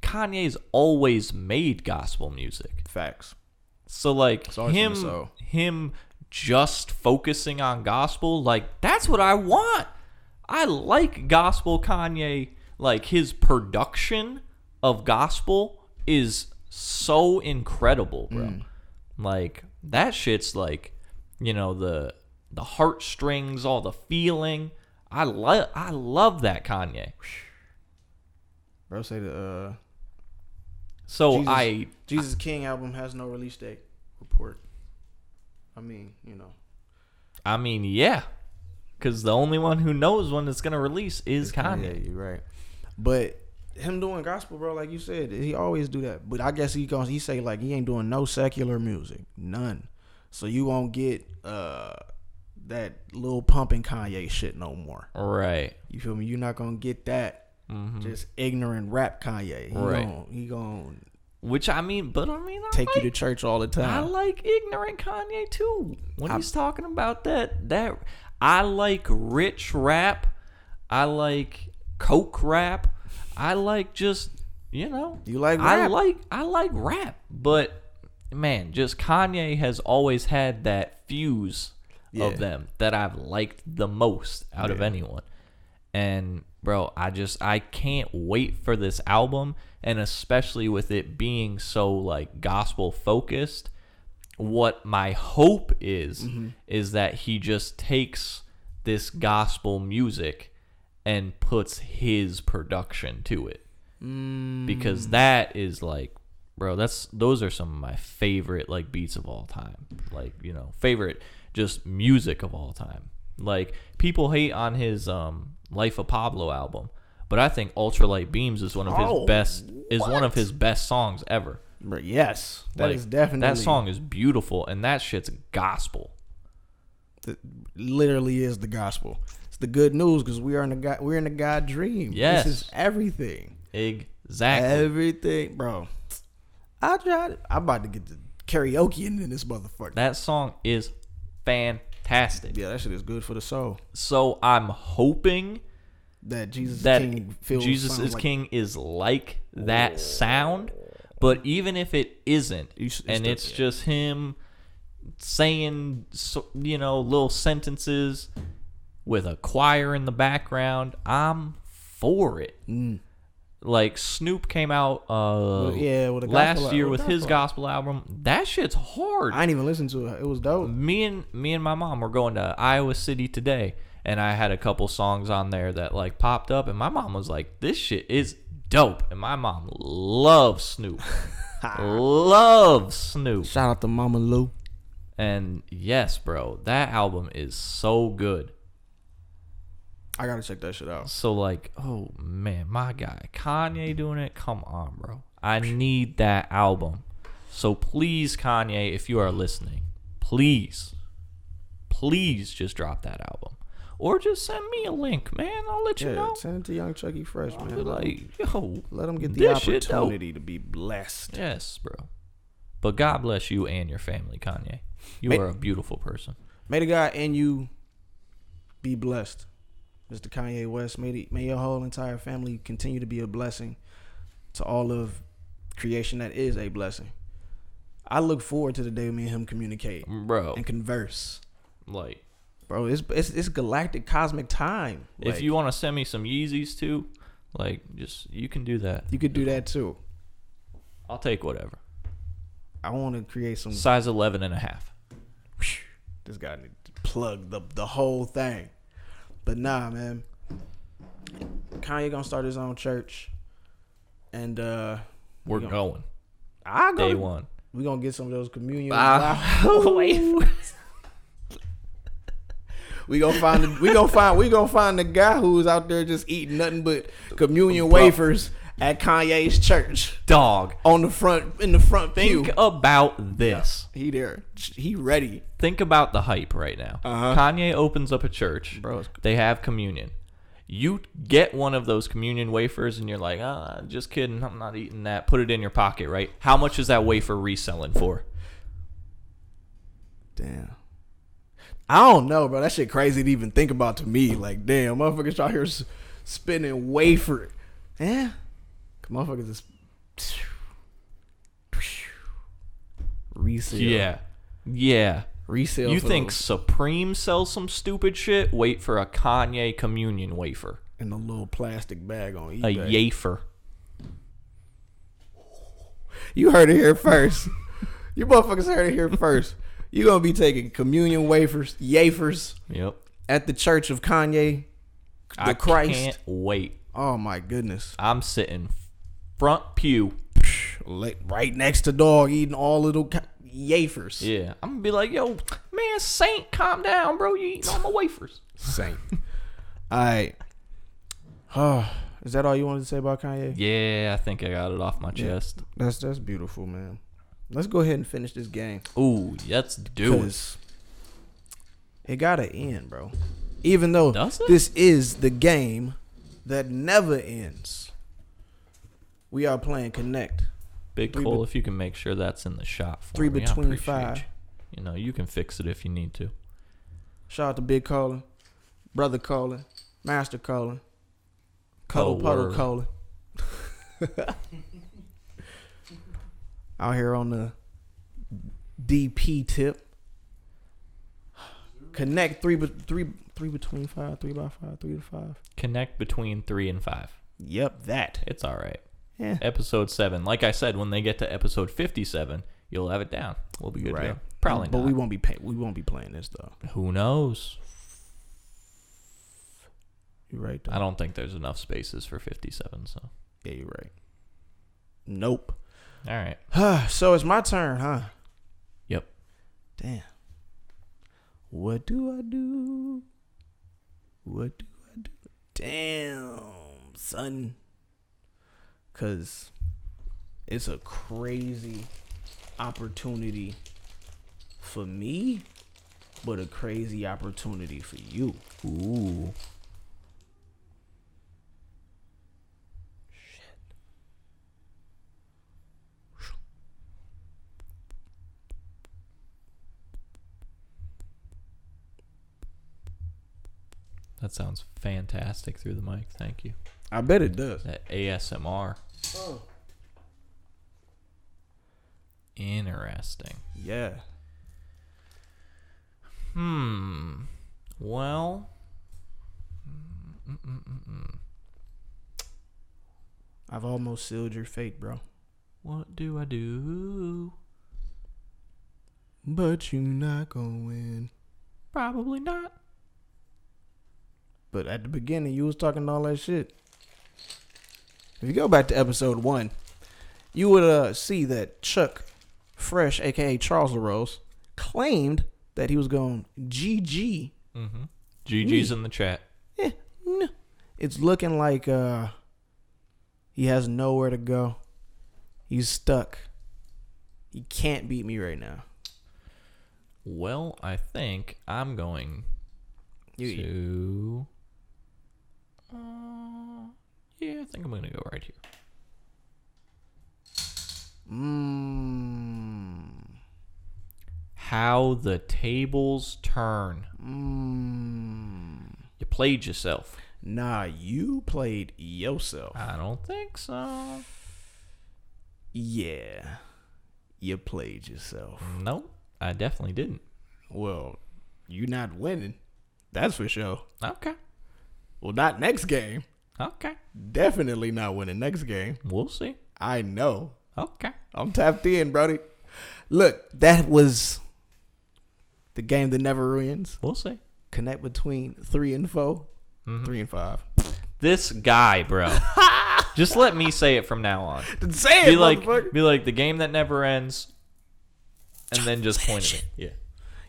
Kanye's always made gospel music. Facts. So, like, him just focusing on gospel, like, that's what I want. I like gospel Kanye. Like, his production of gospel is so incredible, bro. Like, that shit's like, you know, the heartstrings, all the feeling. I love that Kanye. Bro, say the So Jesus King album has no release date report. I mean, you know. I mean, yeah. Because the only one who knows when it's gonna release is Kanye. Yeah, you're right. But him doing gospel, bro, like you said, he always do that. But I guess he say, like, he ain't doing no secular music, none. So you won't get that little pumping Kanye shit no more. Right. You feel me? You're not gonna get that just ignorant rap Kanye. He gon' which I mean, I take you to church all the time. I like ignorant Kanye too. When he's talking about that I like rich rap. I like coke rap. I like just, you know. You like rap? I like rap. But, man, just Kanye has always had that fuse of them that I've liked the most out of anyone. And, bro, I can't wait for this album. And especially with it being so, like, gospel focused, what my hope is that he just takes this gospel music and puts his production to it. Because that is, like, bro, those are some of my favorite, like, beats of all time. Like, you know, favorite just music of all time. Like, people hate on his Life of Pablo album, but I think Ultralight Beams is one of his best songs ever. Yes, that is definitely, that song is beautiful, and that shit's gospel. It literally is the gospel. It's the good news, because we're in the God dream. Yes, this is everything. Exactly everything, bro. I tried it. I'm about to get the karaoke in this motherfucker. That song is fantastic. Yeah, that shit is good for the soul. So I'm hoping that Jesus is King is like that sound, but even if it isn't, it's just him saying, you know, little sentences, with a choir in the background, I'm for it. Like Snoop came out with a last gospel year album. with his gospel album. That shit's hard. I didn't even listen to it. It was dope. Me and my mom were going to Iowa City today, and I had a couple songs on there that like popped up, and my mom was like, "This shit is dope." And my mom loves Snoop. Loves Snoop. Shout out to Mama Lou. And yes, bro, that album is so good. I gotta check that shit out. So like, oh man, my guy Kanye doing it. Come on, bro. I need that album. So please, Kanye, if you are listening, please just drop that album, or just send me a link, man. I'll let you know. Send it to Young Chuckie Fresh, I'll man. be like, yo, let him get the this shit opportunity to be blessed. yes, bro. But God bless you and your family, Kanye. You are a beautiful person. May the God and you be blessed. Mr. Kanye West, may your whole entire family continue to be a blessing to all of creation that is a blessing. I look forward to the day me and him communicate, bro, and converse. Like, bro, it's galactic cosmic time. If you want to send me some Yeezys too, like, just you can do that. You could do that too. I'll take whatever. I want to create some size 11.5. This guy need to plug the whole thing. But nah, man. Kanye gonna start his own church, and we're going. Day one. We gonna get some of those communion. We gonna find the guy who's out there just eating nothing but communion wafers at Kanye's church. Dog in the front pew. Think about this. He there. He ready. Think about the hype right now. Kanye opens up a church. Bro, they have communion. You get one of those communion wafers and you're like, just kidding. I'm not eating that. Put it in your pocket, right? How much is that wafer reselling for? Damn. I don't know, bro. That shit crazy to even think about to me. Like, damn, motherfuckers out here spinning wafer. Yeah. Motherfuckers is resale. Yeah. Resale. You think Supreme sells some stupid shit? Wait for a Kanye communion wafer. In a little plastic bag on eBay. A yafer. You heard it here first. You motherfuckers heard it here first. You gonna be taking communion wafers, Yep. at the church of Kanye, the Christ. I can't wait. Oh my goodness. I'm sitting front pew, right next to dog, eating all little wafers. Yeah, I'm gonna be like, yo, man, Saint, calm down, bro. You eating all my wafers. Saint. All right. Is that all you wanted to say about Kanye? Yeah, I think I got it off my chest. That's beautiful, man. Let's go ahead and finish this game. Ooh, let's do it. It gotta end, bro. Even though this is the game that never ends. We are playing Connect. Big Cole, if you can make sure that's in the shot for 3 me, between 5. You know, you can fix it if you need to. Shout out to Big Colin, Brother Colin, Master Colin, Puddle Colin. Out here on the DP tip. Connect 3 between 5, 3 by 5, 3 to 5. Connect between 3 and 5. Yep, that. It's all right. Yeah. Episode 7. Like I said, when they get to episode 57, you'll have it down. We'll be good to go. Probably but not. we won't be playing this though. Who knows? You're right though. I don't think there's enough spaces for 57, so. Yeah, you're right. Nope. All right. So it's my turn, huh? Yep. Damn. What do I do? What do I do? Damn, son. Cause it's a crazy opportunity for me, but a crazy opportunity for you. Ooh. That sounds fantastic through the mic. Thank you. I bet it does. That ASMR. Oh. Interesting. Yeah. Well, I've almost sealed your fate, bro. What do I do? But you not gonna win. Probably not. But at the beginning, you was talking all that shit. If you go back to episode 1, you would see that Chuck Fresh, a.k.a. Charles LaRose, claimed that he was going GG. Mm-hmm. GG's in the chat. No. It's looking like he has nowhere to go. He's stuck. He can't beat me right now. Well, I think I'm going to... yeah, I think I'm going to go right here. How the tables turn. You played yourself. Nah, you played yourself. I don't think so. Yeah, you played yourself. Nope, I definitely didn't. Well, you not winning. That's for sure. Okay. Well, not next game. Okay. Definitely not winning next game. We'll see. I know. Okay. I'm tapped in, brody. Look, that was the game that never ends. We'll see. Connect between 3 and 4. 3 and 5. This guy, bro. Just let me say it from now on. Say it, be like the game that never ends, and then just point at it. Yeah.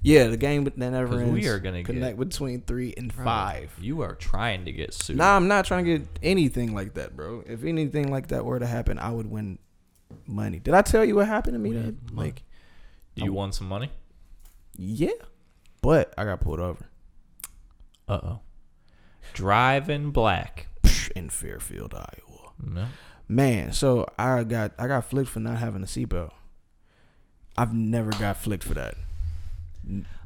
Yeah, the game that never ends. We are gonna connect between 3 and 5. You are trying to get sued. Nah, I'm not trying to get anything like that, bro. If anything like that were to happen, I would win money. Did I tell you what happened to me? Like, you won some money? Yeah, but I got pulled over. Uh-oh. Driving black in Fairfield, Iowa. No. Man, so I got flicked for not having a seatbelt. I've never got flicked for that.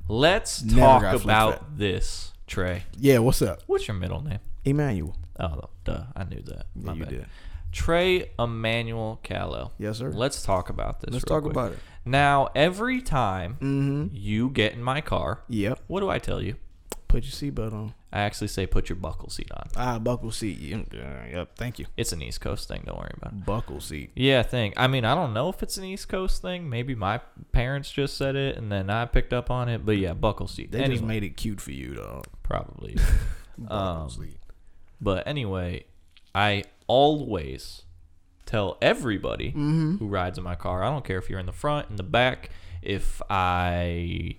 Let's talk about this, Trey. Yeah, what's up? What's your middle name? Emmanuel. Oh, duh. I knew that. Yeah, you did. Trey Emmanuel Callow. Yes, sir. Let's talk about this. Let's talk about it. Now, every time you get in my car, what do I tell you? Put your seatbelt on. I actually say put your buckle seat on. Buckle seat. Yep, thank you. It's an East Coast thing. Don't worry about it. Buckle seat. Yeah, I mean, I don't know if it's an East Coast thing. Maybe my parents just said it, and then I picked up on it. But yeah, buckle seat. They just made it cute for you, though. Probably. Buckle seat. But anyway, I always tell everybody who rides in my car, I don't care if you're in the front, in the back, if I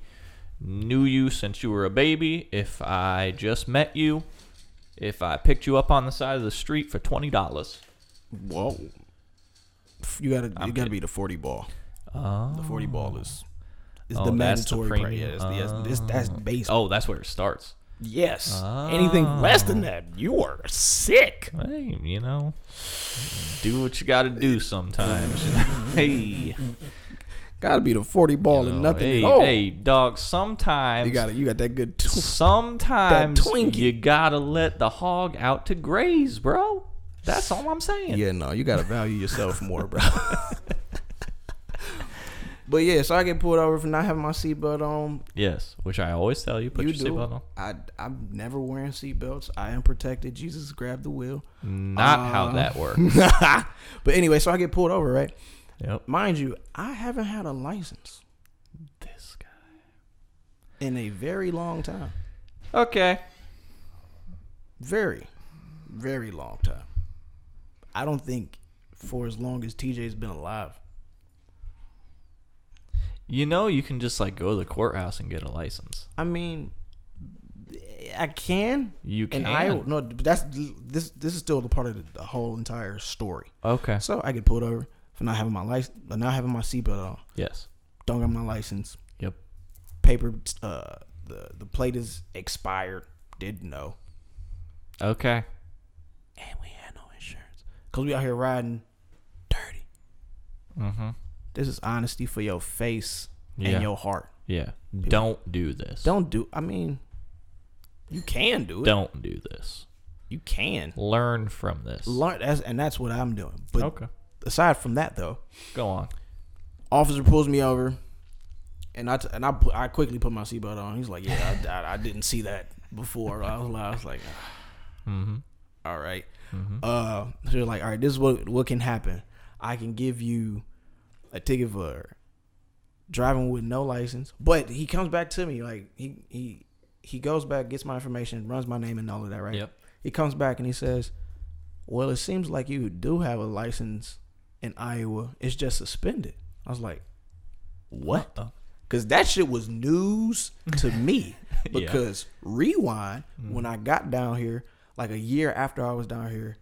knew you since you were a baby, if I just met you, if I picked you up on the side of the street for $20. Whoa. You gotta be the 40 ball. Oh. The 40 ball is the mandatory price. Yes, that's base. Oh, that's where it starts. Yes. Anything less than that, you are sick. Hey, do what you got to do sometimes. Hey. Gotta be the 40 ball and nothing. Hey, dog. Sometimes you got that good. Sometimes that you gotta let the hog out to graze, bro. That's all I'm saying. Yeah, no, you gotta value yourself more, bro. But yeah, so I get pulled over for not having my seatbelt on. Yes, which I always tell you, put your seatbelt on. I'm never wearing seatbelts. I am protected. Jesus grabbed the wheel. Not how that works. But anyway, so I get pulled over, right? Yep. Mind you, I haven't had a license. This guy. In a very long time. Okay. Very, very long time. I don't think for as long as TJ's been alive. You can just go to the courthouse and get a license. I mean, I can. You can. And this is still the part of the whole entire story. Okay. So I get pulled over for not having my license, not having my seatbelt on. Yes. Don't got my license. Yep. Paper. The plate is expired. Didn't know. Okay. And we had no insurance because we out here riding dirty. Mm-hmm. This is honesty for your face and your heart. Yeah. Don't do this. I mean, you can do it. Don't do this. You can. Learn from this. That's what I'm doing. But okay. Aside from that, though. Go on. Officer pulls me over, and I quickly put my seatbelt on. He's like, yeah, I didn't see that before. I was like, Mm-hmm. All right. Mm-hmm. So they're like, all right, this is what can happen. I can give you a ticket for driving with no license. But he comes back to me, like he goes back, gets my information, runs my name and all of that, right? Yep. He comes back and he says, well, it seems like you do have a license in Iowa. It's just suspended. I was like, what? Because that shit was news to me. Because rewind, when I got down here, like a year after I was down here,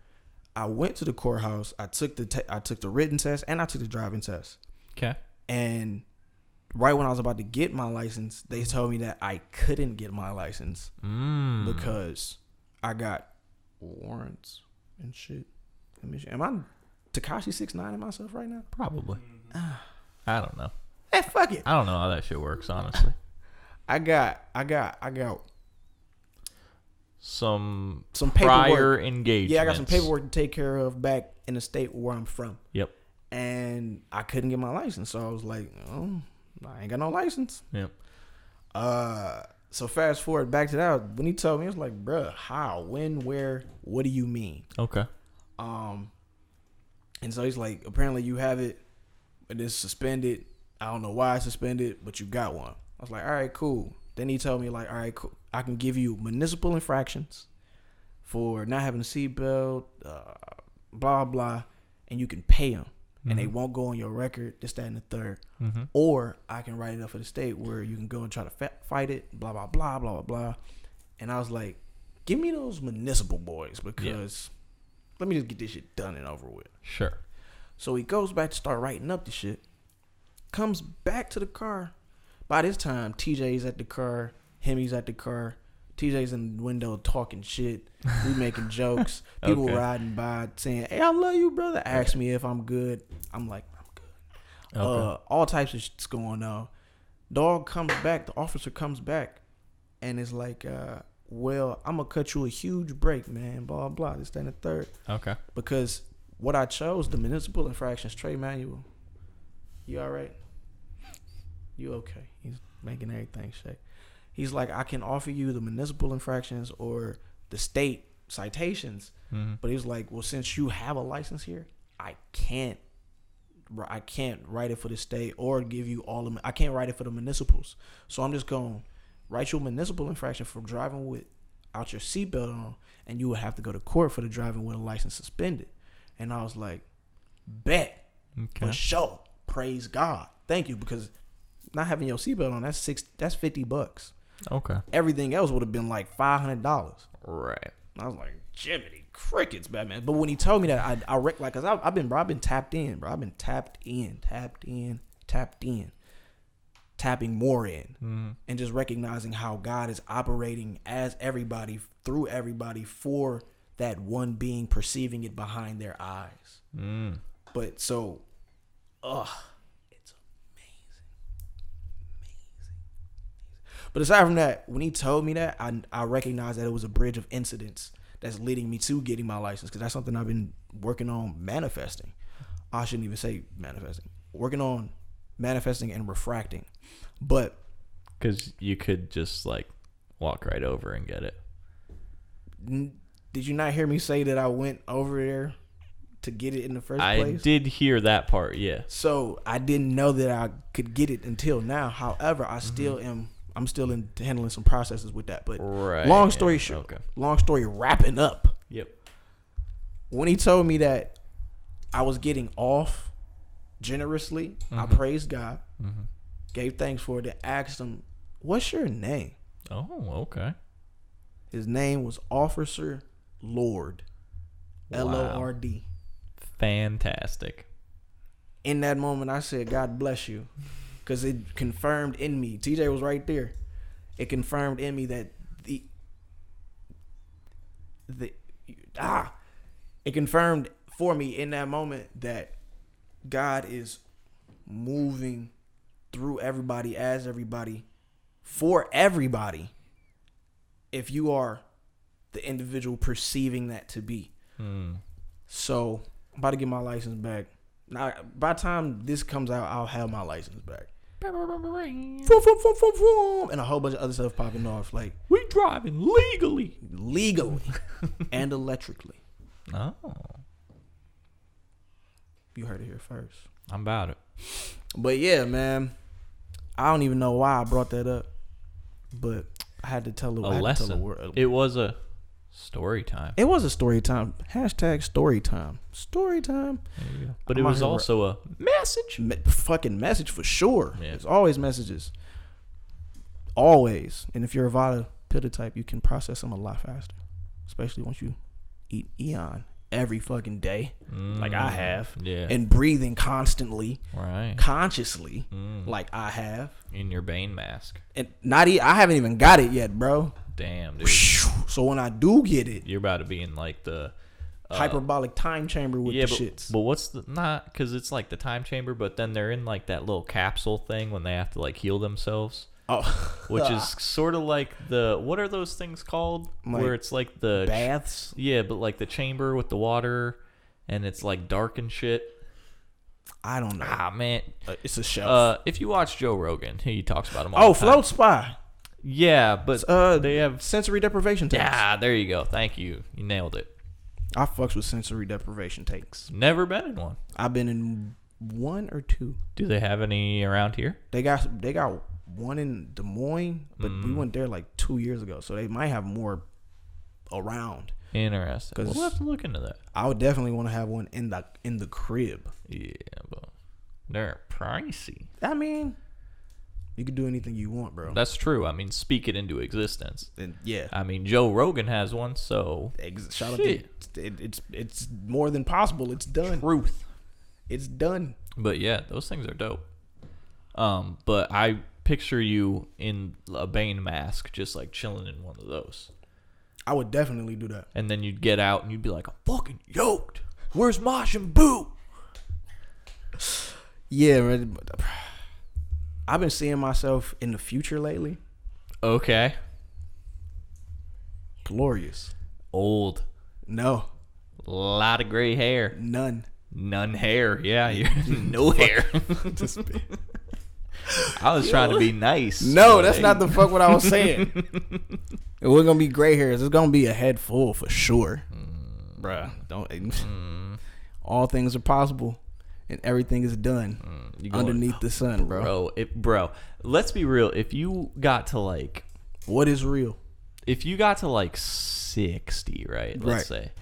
I went to the courthouse. I took the written test and I took the driving test. Okay. And right when I was about to get my license, they told me that I couldn't get my license because I got warrants and shit. Am I Tekashi 6ix9ine in myself right now? Probably. I don't know. Fuck it. I don't know how that shit works, honestly. I got some paperwork. prior engagement. Yeah, I got some paperwork to take care of back in the state where I'm from. Yep. And I couldn't get my license, so I was like, oh, I ain't got no license. Yep. So fast forward back to that. When he told me, I was like, bruh, how, when, where, what do you mean? Okay. And so he's like, apparently you have it, but it's suspended. I don't know why it's suspended, but you got one. I was like, all right, cool. Then he told me, like, all right, cool. I can give you municipal infractions for not having a seatbelt, blah, blah, and you can pay them. And they won't go on your record, this, that, and the third. Mm-hmm. Or I can write it up for the state where you can go and try to fight it, blah, blah, blah, blah, blah, blah. And I was like, give me those municipal boys because let me just get this shit done and over with. Sure. So he goes back to start writing up the shit, comes back to the car. By this time, TJ's at the car, Hemi's at the car. TJ's in the window talking shit. We making jokes. People riding by saying, hey, I love you, brother. Ask me if I'm good. I'm like, I'm good. Okay. All types of shit's going on. Dog comes back. The officer comes back and is like, well, I'm going to cut you a huge break, man. Blah, blah. This, that, and the third. Okay. Because what I chose, the municipal infractions trade manual. You all right? You okay? He's making everything shake. He's like, I can offer you the municipal infractions or the state citations. Mm-hmm. But he was like, well, since you have a license here, I can't write it for the state or give you all of them. I can't write it for the municipals. So I'm just going to write you a municipal infraction for driving without your seatbelt on, and you would have to go to court for the driving with a license suspended. And I was like, bet. Okay. For sure. Praise God. Thank you, because not having your seatbelt on, that's $50. Okay. Everything else would have been like $500. Right. I was like, Jiminy Crickets, Batman. But when he told me that, I like, cause I've been tapped in, bro. I've been tapping more in, and just recognizing how God is operating as everybody, through everybody, for that one being, perceiving it behind their eyes. But so, it's amazing. But aside from that, when he told me that, I recognized that it was a bridge of incidents that's leading me to getting my license, because that's something I've been working on manifesting. I shouldn't even say manifesting. Working on manifesting and refracting. But because you could just like walk right over and get it. Did you not hear me say that I went over there to get it in the first place? I did hear that part, yeah. So I didn't know that I could get it until now. However, I still am. I'm still handling some processes with that. But long story short, long story wrapping up. Yep. When he told me that I was getting off generously, I praised God, gave thanks for it, and asked him, "What's your name?" Oh, okay. His name was Officer Lord. Wow. Lord. Fantastic. In that moment, I said, "God bless you." Because it confirmed in me. TJ was right there. It confirmed in me that it confirmed for me in that moment that God is moving through everybody, as everybody, for everybody, if you are the individual perceiving that to be. So I'm about to get my license back. Now, by the time this comes out, I'll have my license back. vroom, vroom, vroom, vroom, vroom, and a whole bunch of other stuff popping off, like We driving legally and electrically. Oh, You heard it here first. I'm about it. But yeah, man, I don't even know why I brought that up, but I had to tell A lesson. It was a story time. It was a story time. Hashtag story time. Story time. There you go. But it was also a message. Fucking message for sure. Yeah. There's always messages. Always. And if you're a Vada Pitta type, you can process them a lot faster. Especially once you eat Eon every fucking day. Like I have. Yeah. And breathing constantly. Right. Consciously. Like I have. In your Bane mask. And I haven't even got it yet, bro. Damn, dude. So when I do get it, You're about to be in like the hyperbolic time chamber with the but, shits. But what's the not because it's like the time chamber, but then they're in like that little capsule thing when they have to like heal themselves. Oh, which is sort of like what are those things called? Like where it's like the baths. Yeah, but like the chamber with the water, and it's like dark and shit. I don't know. Ah man, It's a shelf. if you watch Joe Rogan, he talks about them all Oh, the time. Float Spy. Yeah, but they have sensory deprivation tanks. Yeah, there you go. Thank you. You nailed it. I fucks with sensory deprivation tanks. Never been in one. I've been in one or two. Do they have any around here? They got one in Des Moines, but we went there like 2 years ago, so they might have more around. Interesting. 'Cause We'll have to look into that. I would definitely want to have one in the crib. Yeah, but they're pricey. I mean, you can do anything you want, bro. That's true. I mean, speak it into existence. And yeah. I mean, Joe Rogan has one, so Shout out to it's more than possible. It's done. Truth. It's done. But yeah, those things are dope. But I picture you in a Bane mask, just like chilling in one of those. I would definitely do that. And then you'd get out and you'd be like, I'm fucking yoked. Where's Mosh and Boo? Yeah, man. I've been seeing myself in the future lately. Okay. Glorious. Old. No. A lot of gray hair. None. None hair. Yeah, you're no hair. I was trying to be nice. No, that's not the fuck what I was saying. We're gonna be gray hairs. It's gonna be a head full for sure. Bruh. Don't all things are possible and everything is done underneath the sun, bro. Bro, let's be real. If you got to like What is real? If you got to like 60, right? Let's say,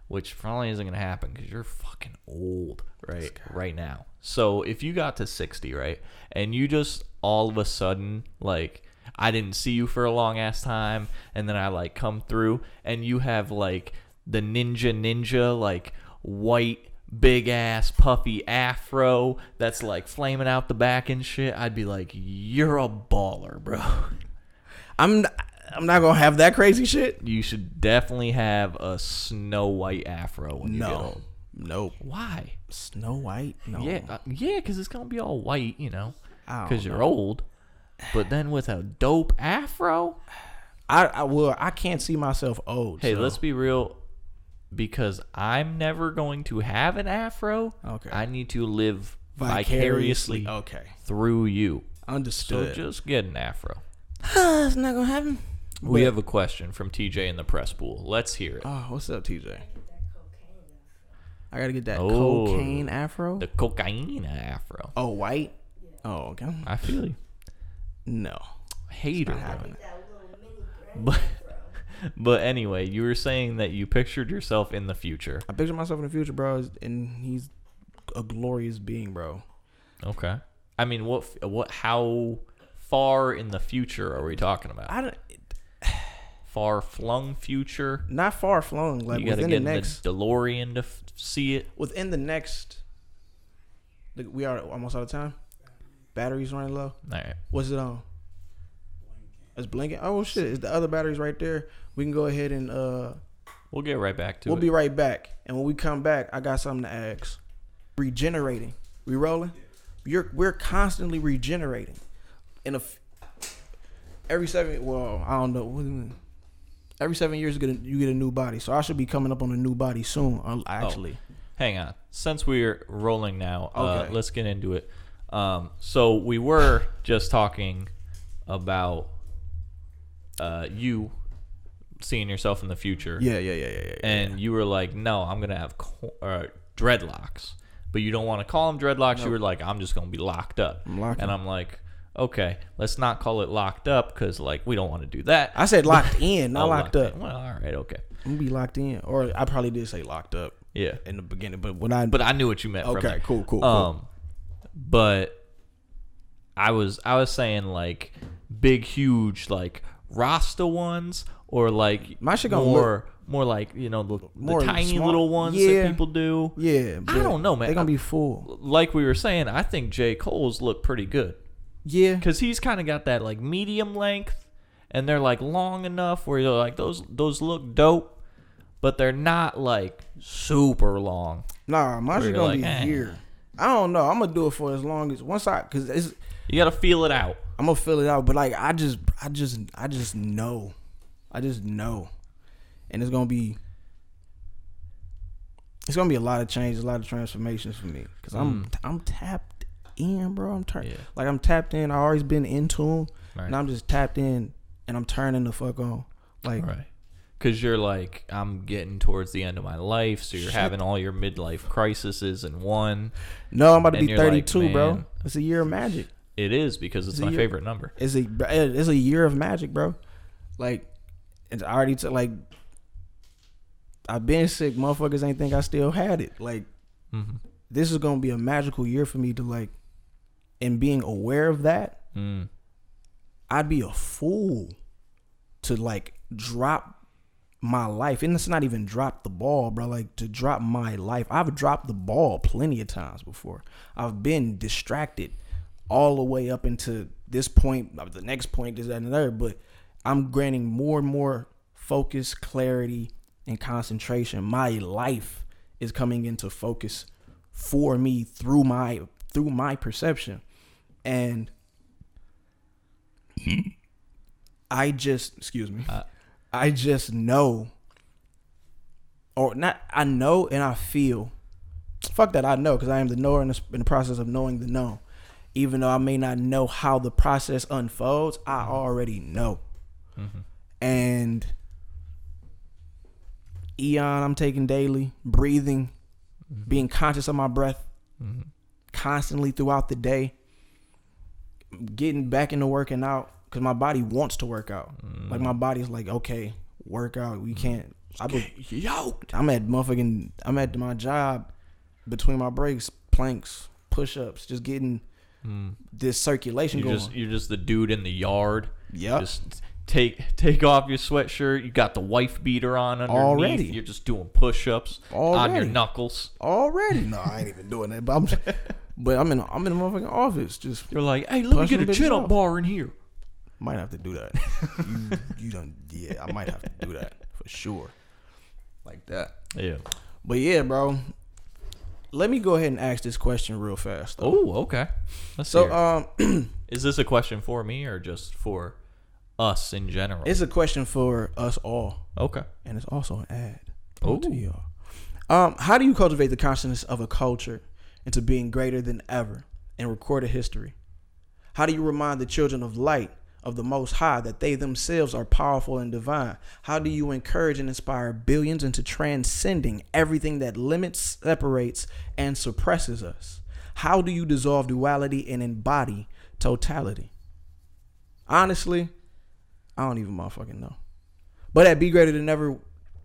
which probably isn't gonna happen because you're fucking old, right now. So if you got to 60, right, and you just all of a sudden like I didn't see you for a long ass time, and then I like come through and you have like the ninja like white big ass puffy afro that's like flaming out the back and shit, I'd be like, you're a baller, bro. I'm not gonna have that crazy shit. You should definitely have a Snow White afro when you get old. Nope. Why? Snow White? No. Yeah, because it's gonna be all white, you know, I don't because you're know. old. But then with a dope afro, I can't see myself old. hey, so. let's be real. Because I'm never going to have an afro, Okay. I need to live vicariously Okay. through you. Understood. So just get an afro. It's not gonna happen. We have a question from TJ in the press pool. Let's hear it. Oh, what's up, TJ? I gotta get that Oh. cocaine afro. The cocaine afro. Oh, white. Oh, okay. I feel you. No. Hater. Not having it. But anyway, you were saying that you pictured yourself in the future. I picture myself in the future, bro, and he's a glorious being, bro. Okay. I mean, how far in the future are we talking about? I don't. Far flung future? Not far flung. Like You gotta within get the in next. the DeLorean to see it. Within the next. We are almost out of time. Batteries running low. All right. What's it on? It's blinking. Oh shit! Is the other batteries right there? We can go ahead and We'll get right back to it. we'll be right back. And when we come back, I got something to ask. Regenerating. We rolling? We're constantly regenerating. Every 7. Well, I don't know. Every 7 years you get a new body. So I should be coming up on a new body soon. Actually. Hang on. Since we're rolling now, Okay. let's get into it. So we were just talking about you seeing yourself in the future. Yeah. And you were like, no, I'm going to have dreadlocks. But you don't want to call them dreadlocks. No. You were like, I'm just going to be locked up. I'm locked and up. I'm like, okay, let's not call it locked up because, like, we don't want to do that. I said locked in, not locked up. Well, all right, okay. I'm gonna be locked in, or I probably did say locked up. Yeah. In the beginning, but I knew what you meant. Okay, from there. cool. But I was saying like big, huge, like Rasta ones, or like my shit gonna more like, you know, the tiny small, little ones that people do. Yeah, I don't know, man. They're gonna be full. Like we were saying, I think J. Cole's look pretty good. Yeah, because he's kind of got that like medium length, and they're like long enough where you're like those look dope, but they're not like super long. Nah, my shit gonna like, be here. I don't know. I'm gonna do it for as long as because it's. You gotta feel it out. I'm gonna feel it out, but like I just know, and it's gonna be a lot of change, a lot of transformations for me because I'm tapped in, bro. I'm tapped in. I always been in tune, and I'm just tapped in, and I'm turning the fuck on, like. Right. Because you're like, I'm getting towards the end of my life, so you're having all your midlife crises in one. No, I'm about to be 32, like, bro. It's a year of magic. It is, because it's my favorite number. It's a year of magic, bro. Like, it's already like, I've been sick. Motherfuckers ain't think I still had it. Like, this is gonna be a magical year for me to like, and being aware of that, I'd be a fool to like drop my life. And it's not even drop the ball, bro. Like, to drop my life. I've dropped the ball plenty of times before. I've been distracted all the way up into this point, the next point, this, that, and the other. But I'm granting more and more focus, clarity, and concentration. My life is coming into focus for me through my perception. And I just know, or not, I know and I feel, fuck that, I know, because I am the knower in the process of knowing the known. Even though I may not know how the process unfolds, I already know. And Eon, I'm taking daily, breathing, being conscious of my breath constantly throughout the day, getting back into working out, because my body wants to work out. Like, my body's like, okay, work out. We can't. I'm at my job, between my breaks, planks, push-ups, just getting this circulation going. You're just the dude in the yard. Yeah. Just take off your sweatshirt. You got the wife beater on underneath. Already. You're just doing push-ups on your knuckles. Already. No, I ain't even doing that. But I'm in the motherfucking office. Just you're like, hey, let me get a chin-up bar in here. Might have to do that. you don't. Yeah, I might have to do that for sure. Like that. Yeah. But yeah, bro. Let me go ahead and ask this question real fast. Oh, okay. Let's so, is this a question for me or just for us in general? It's a question for us all. Okay. And it's also an ad. Oh. To y'all. How do you cultivate the consciousness of a culture into being greater than ever in recorded history? How do you remind the children of light of the Most High that they themselves are powerful and divine? How do you encourage and inspire billions into transcending everything that limits, separates, and suppresses us? How do you dissolve duality and embody totality? Honestly, I don't even motherfucking know. But at Be Greater Than Ever,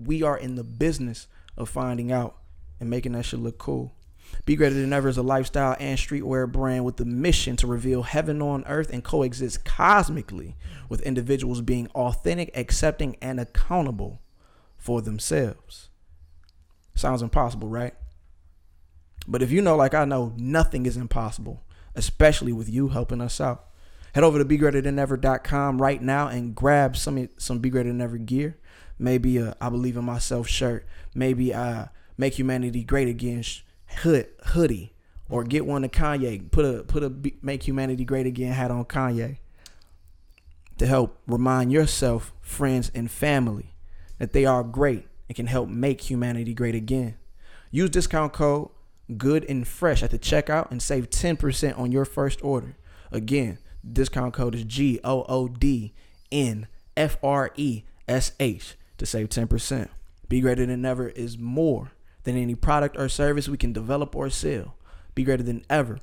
we are in the business of finding out and making that shit look cool. Be Greater Than Ever is a lifestyle and streetwear brand with the mission to reveal heaven on earth and coexist cosmically with individuals being authentic, accepting, and accountable for themselves. Sounds impossible, right? But if you know, like I know, nothing is impossible, especially with you helping us out. Head over to BeGreaterThanEver.com right now and grab some Be Greater Than Ever gear. Maybe a I Believe in Myself shirt. Maybe a Make Humanity Great Again hoodie, or get one to Kanye. Put a Make Humanity Great Again hat on Kanye to help remind yourself, friends, and family that they are great and can help make humanity great again. Use discount code GooD and fresh at the checkout and save 10% on your first order. Again, discount code is GOODNFRESH to save 10%. Be greater than ever is more than any product or service we can develop or sell. Be greater than ever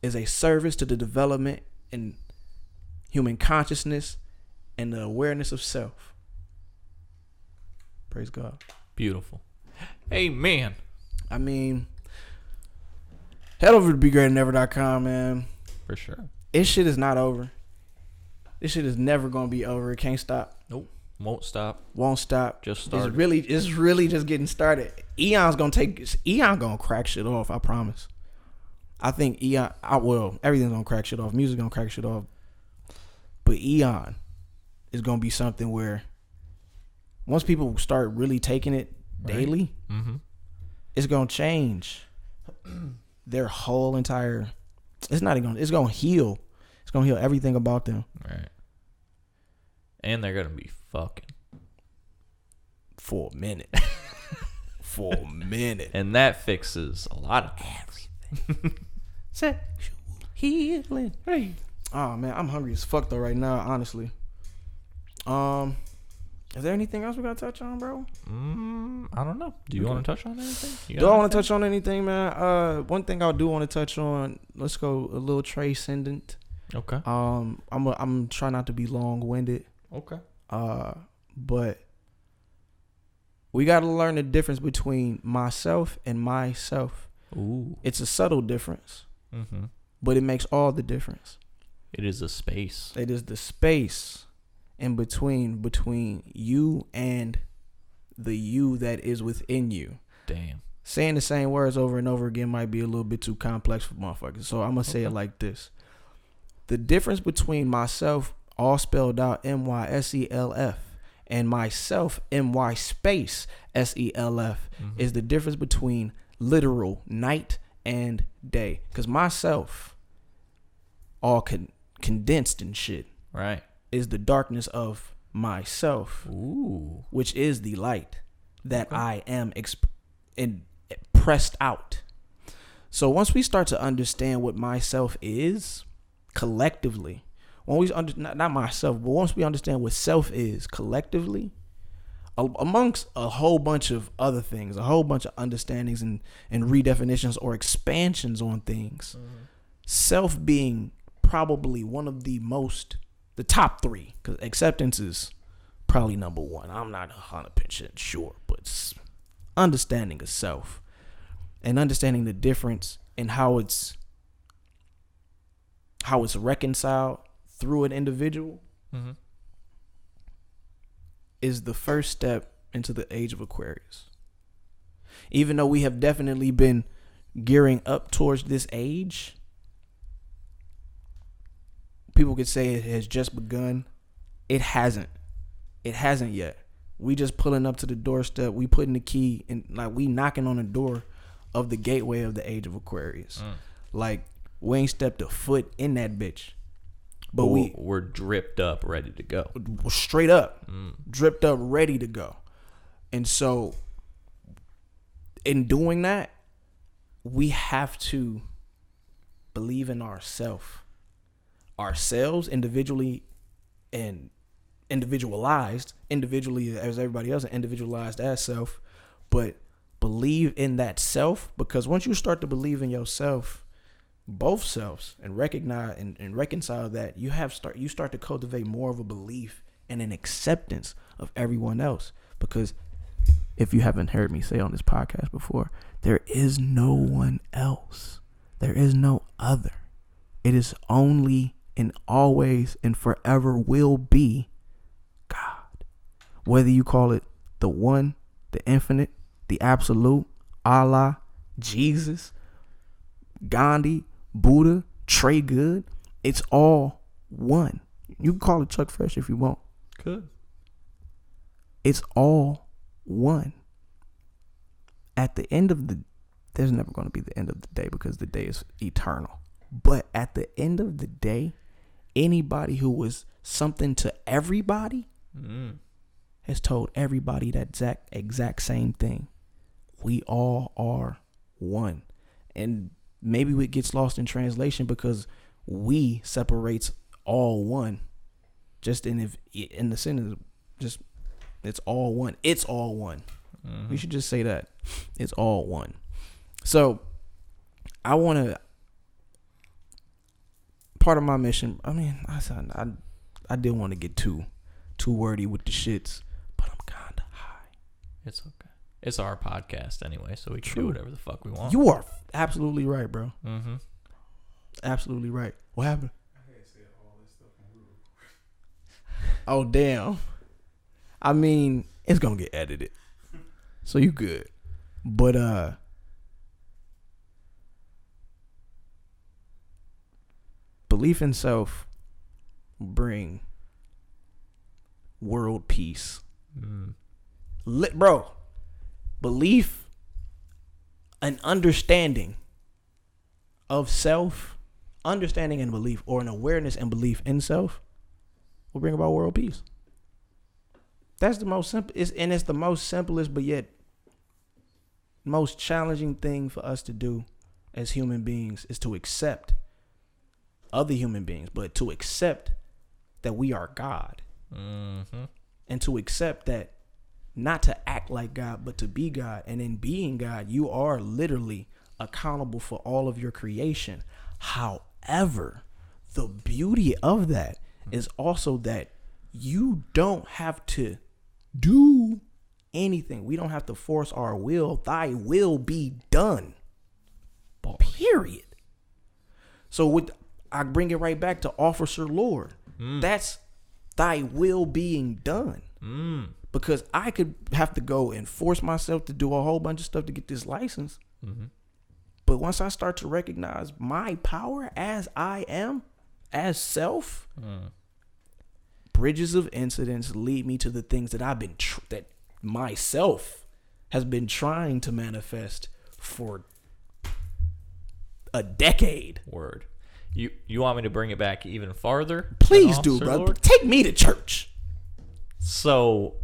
is a service to the development in human consciousness and the awareness of self. Praise God. Beautiful. Amen. I mean, head over to begreaterthanever.com, man. For sure. This shit is not over. This shit is never gonna be over. It can't stop. Nope. Won't stop. Won't stop. Just started. It's really just getting started. Eon's gonna crack shit off. I promise. I think everything's gonna crack shit off. Music's gonna crack shit off. But Eon is gonna be something where once people start really taking it daily, it's gonna change their whole entire. It's gonna heal. It's gonna heal everything about them. Right. And they're gonna be fucking for a minute. For a minute. And that fixes a lot of things. Sexual healing. Hey. Oh man, I'm hungry as fuck though right now, honestly. Is there anything else we gotta touch on, bro? I don't know. Do you want to touch on anything? Do I want to touch on anything, man? One thing I do want to touch on. Let's go a little transcendent. Okay. I'm trying not to be long-winded. Okay. But we got to learn the difference between myself and myself. Ooh. It's a subtle difference, but it makes all the difference. It is a space. It is the space in between you and the you that is within you. Damn. Saying the same words over and over again might be a little bit too complex for motherfuckers. So I'm going to say it like this. The difference between myself, all spelled out MYSELF, and myself, MY space SELF, is the difference between literal night and day. Because myself, all condensed and shit, right, is the darkness of myself. Ooh. Which is the light that I am pressed out. So once we start to understand what myself is collectively, when we not myself, but once we understand what self is collectively, amongst a whole bunch of other things, a whole bunch of understandings and redefinitions or expansions on things, self being probably one of the top three, because acceptance is probably number one. I'm not 100% sure, but understanding of self and understanding the difference in how it's reconciled through an individual is the first step into the age of Aquarius. Even though we have definitely been gearing up towards this age, people could say it has just begun. It hasn't. It hasn't yet. We just pulling up to the doorstep. We putting the key in, like we knocking on the door of the gateway of the age of Aquarius. Like we ain't stepped a foot in that bitch, but we're dripped up, ready to go. Straight up, dripped up, ready to go. And so, in doing that, we have to believe in ourselves individually and individually as everybody else, and individualized as self, but believe in that self, because once you start to believe in yourself, both selves, and recognize and reconcile that, you start to cultivate more of a belief and an acceptance of everyone else. Because if you haven't heard me say on this podcast before, there is no one else. There is no other. It is only and always and forever will be God. Whether you call it the one, the infinite, the absolute, Allah, Jesus, Gandhi, Buddha, Trey Good, it's all one. You can call it Chuck Fresh if you want. Good. It's all one. At the end of there's never going to be the end of the day, because the day is eternal. But at the end of the day, anybody who was something to everybody has told everybody that exact same thing. We all are one. and maybe it gets lost in translation because we separates all one. Just in the sentence, just it's all one. It's all one. Mm-hmm. We should just say that it's all one. So I want to. Part of my mission. I mean, I didn't want to get too wordy with the shits, but I'm kind of high. It's okay. It's our podcast anyway, so we can do whatever the fuck we want. You are absolutely right, bro. Mm-hmm. Absolutely right. What happened? I had said all this stuff when we were. Oh damn. I mean, it's gonna get edited, so you good. But belief in self bring world peace. Bro, belief, an understanding of self, understanding and belief, or an awareness and belief in self will bring about world peace. That's the most simple, it's the most simplest but yet most challenging thing for us to do as human beings is to accept other human beings, but to accept that we are God. Mm-hmm. And to accept that not to act like God, but to be God. And in being God, you are literally accountable for all of your creation. However, the beauty of that is also that you don't have to do anything. We don't have to force our will. Thy will be done. Period. So I bring it right back to Officer Lord. That's thy will being done. Because I could have to go and force myself to do a whole bunch of stuff to get this license. Mm-hmm. But once I start to recognize my power as I am, as self, bridges of incidents lead me to the things that I've been that myself has been trying to manifest for a decade. Word. You want me to bring it back even farther? Please do, brother. Take me to church. So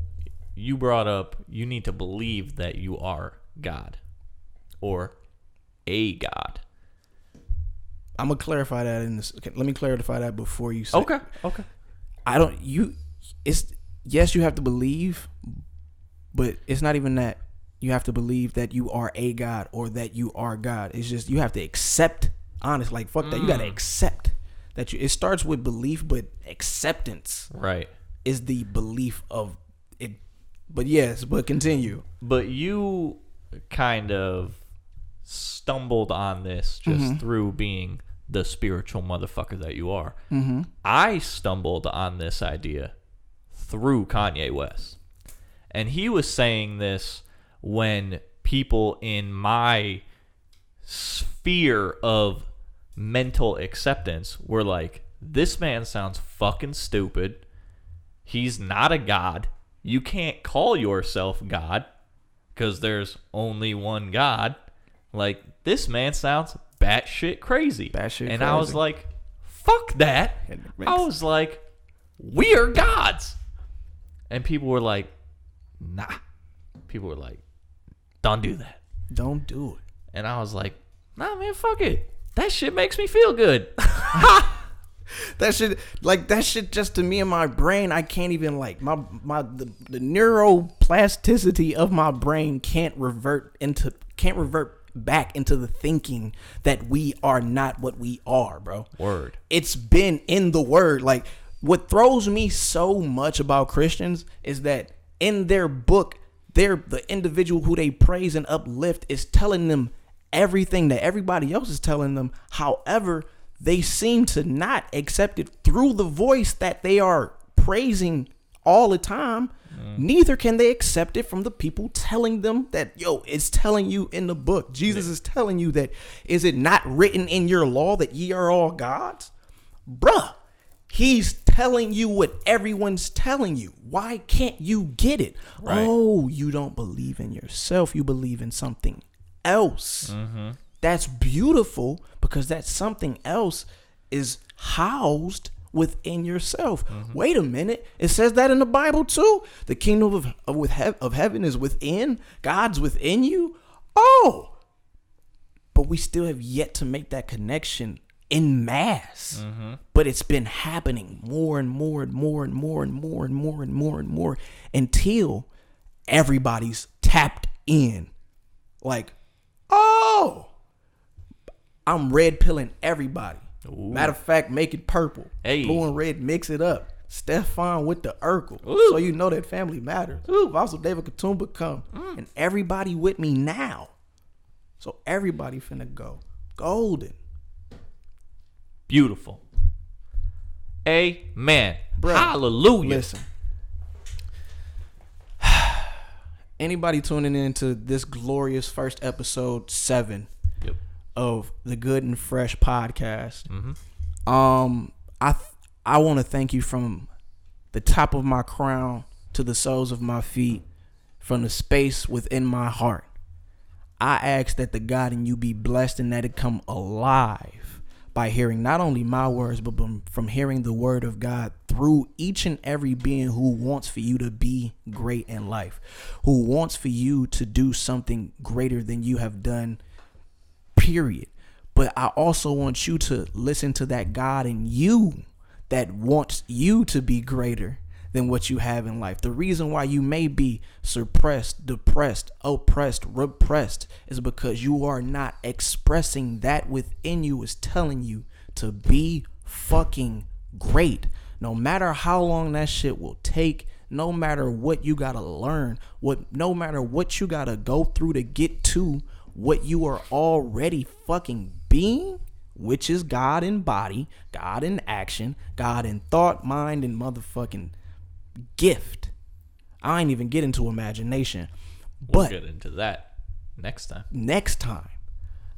you brought up you need to believe that you are God or a God. I'm gonna clarify that in this. Okay, let me clarify that before you say. Okay. Yes, you have to believe, but it's not even that you have to believe that you are a God or that you are God. It's just you have to accept. Honest, like fuck that. You gotta accept that it starts with belief, but acceptance, right, is the belief of it. But continue. But you kind of stumbled on this just through being the spiritual motherfucker that you are. Mm-hmm. I stumbled on this idea through Kanye West, and he was saying this when people in my sphere of mental acceptance were like, this man sounds fucking stupid. He's not a God. You can't call yourself God because there's only one God. Like, this man sounds batshit crazy. And I was like, fuck that. I was like, we are gods. And people were like, nah. People were like, don't do that. Don't do it. And I was like, nah, man, fuck it. That shit makes me feel good. That shit just to me in my brain, I can't even the neuroplasticity of my brain can't revert back into the thinking that we are not what we are, bro. Word. It's been in the word. Like, what throws me so much about Christians is that in their book, the individual who they praise and uplift is telling them everything that everybody else is telling them. However, they seem to not accept it through the voice that they are praising all the time. Neither can they accept it from the people telling them that, it's telling you in the book. Jesus is telling you that, is it not written in your law that ye are all gods? Bruh, he's telling you what everyone's telling you. Why can't you get it? Right. Oh, you don't believe in yourself. You believe in something else. That's beautiful because that something else is housed within yourself. Wait a minute, it says that in the Bible too. The kingdom of heaven is within. God's within you. Oh, but but we still have yet to make that connection in mass. But it's been happening more and more and more and more and more and more and more and more until everybody's tapped in. Like, oh, I'm red pilling everybody. Ooh. Matter of fact, make it purple. Hey. Blue and red, mix it up. Stefan with the Urkel. Ooh. So you know that family matters. Ooh, also David Katumba come. And everybody with me now. So everybody finna go golden. Beautiful. Amen. Bruh, Hallelujah. Listen. Anybody tuning in to this glorious first episode 7 Yep. of the Good and Fresh podcast. I want to thank you from the top of my crown to the soles of my feet, from the space within my heart. I ask that the God in you be blessed and that it come alive by hearing not only my words, but from hearing the word of God through each and every being who wants for you to be great in life, who wants for you to do something greater than you have done, period. But I also want you to listen to that God in you that wants you to be greater than what you have in life. The reason why you may be suppressed, depressed, oppressed, repressed is because you are not expressing that within you is telling you to be fucking great. No matter how long that shit will take, no matter what you gotta learn, no matter what you gotta go through to get to what you are already fucking being, which is God in body, God in action, God in thought, mind, and motherfucking gift. I ain't even get into imagination. We'll But get into that next time. next time,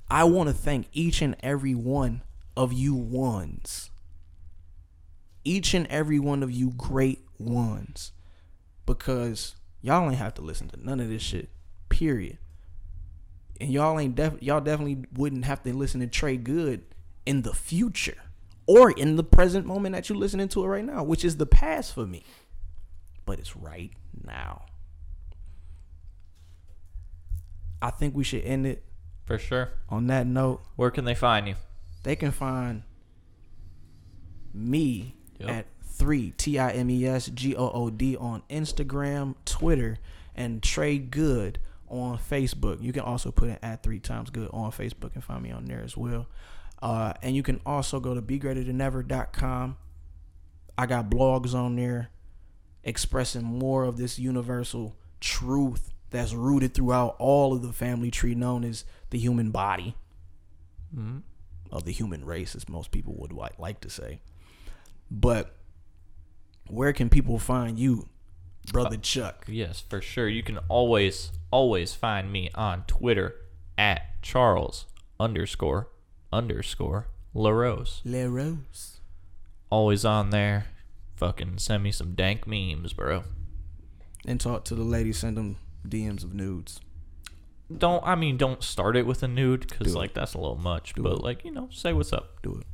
I want to thank each and every one of you ones. Each and every one of you great ones. Because y'all ain't have to listen to none of this shit. Period. And y'all definitely wouldn't have to listen to Trey Good in the future or in the present moment that you're listening to it right now, which is the past for me. But it's right now. I think we should end it For sure. on that note. Where can they find you? They can find me Yep. at 3TIMESGOOD on Instagram, Twitter, and Trey Good on Facebook. You can also put in at 3XGood on Facebook and find me on there as well. And you can also go to begreaterthanever.com. I got blogs on there expressing more of this universal truth that's rooted throughout all of the family tree known as the human body. Of the human race, as most people would like to say. But where can people find you, Brother Chuck? Yes, for sure. You can always find me on Twitter at Charles__LaRose. LaRose. Always on there. Fucking send me some dank memes, bro. And talk to the ladies, send them DMs of nudes. Don't start it with a nude, because Do it. like that's a little much. Do but it. like, say what's up. Do it.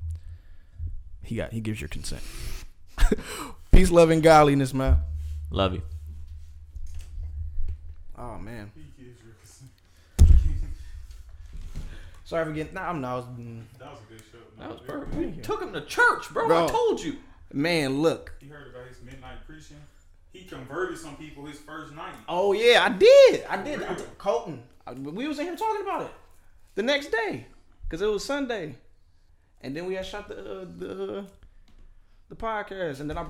He gives your consent. Peace, love, and godliness, man. Love you. Oh man. He gives your consent. Sorry for getting. That was a good show. That was Very perfect. good. We took him to church, bro. Bro. I told you. Man, look. He heard about his midnight preaching. He converted some people his first night. Oh yeah, I did. Colton. We was in here talking about it the next day because it was Sunday, and then we had shot the podcast, and then I brought.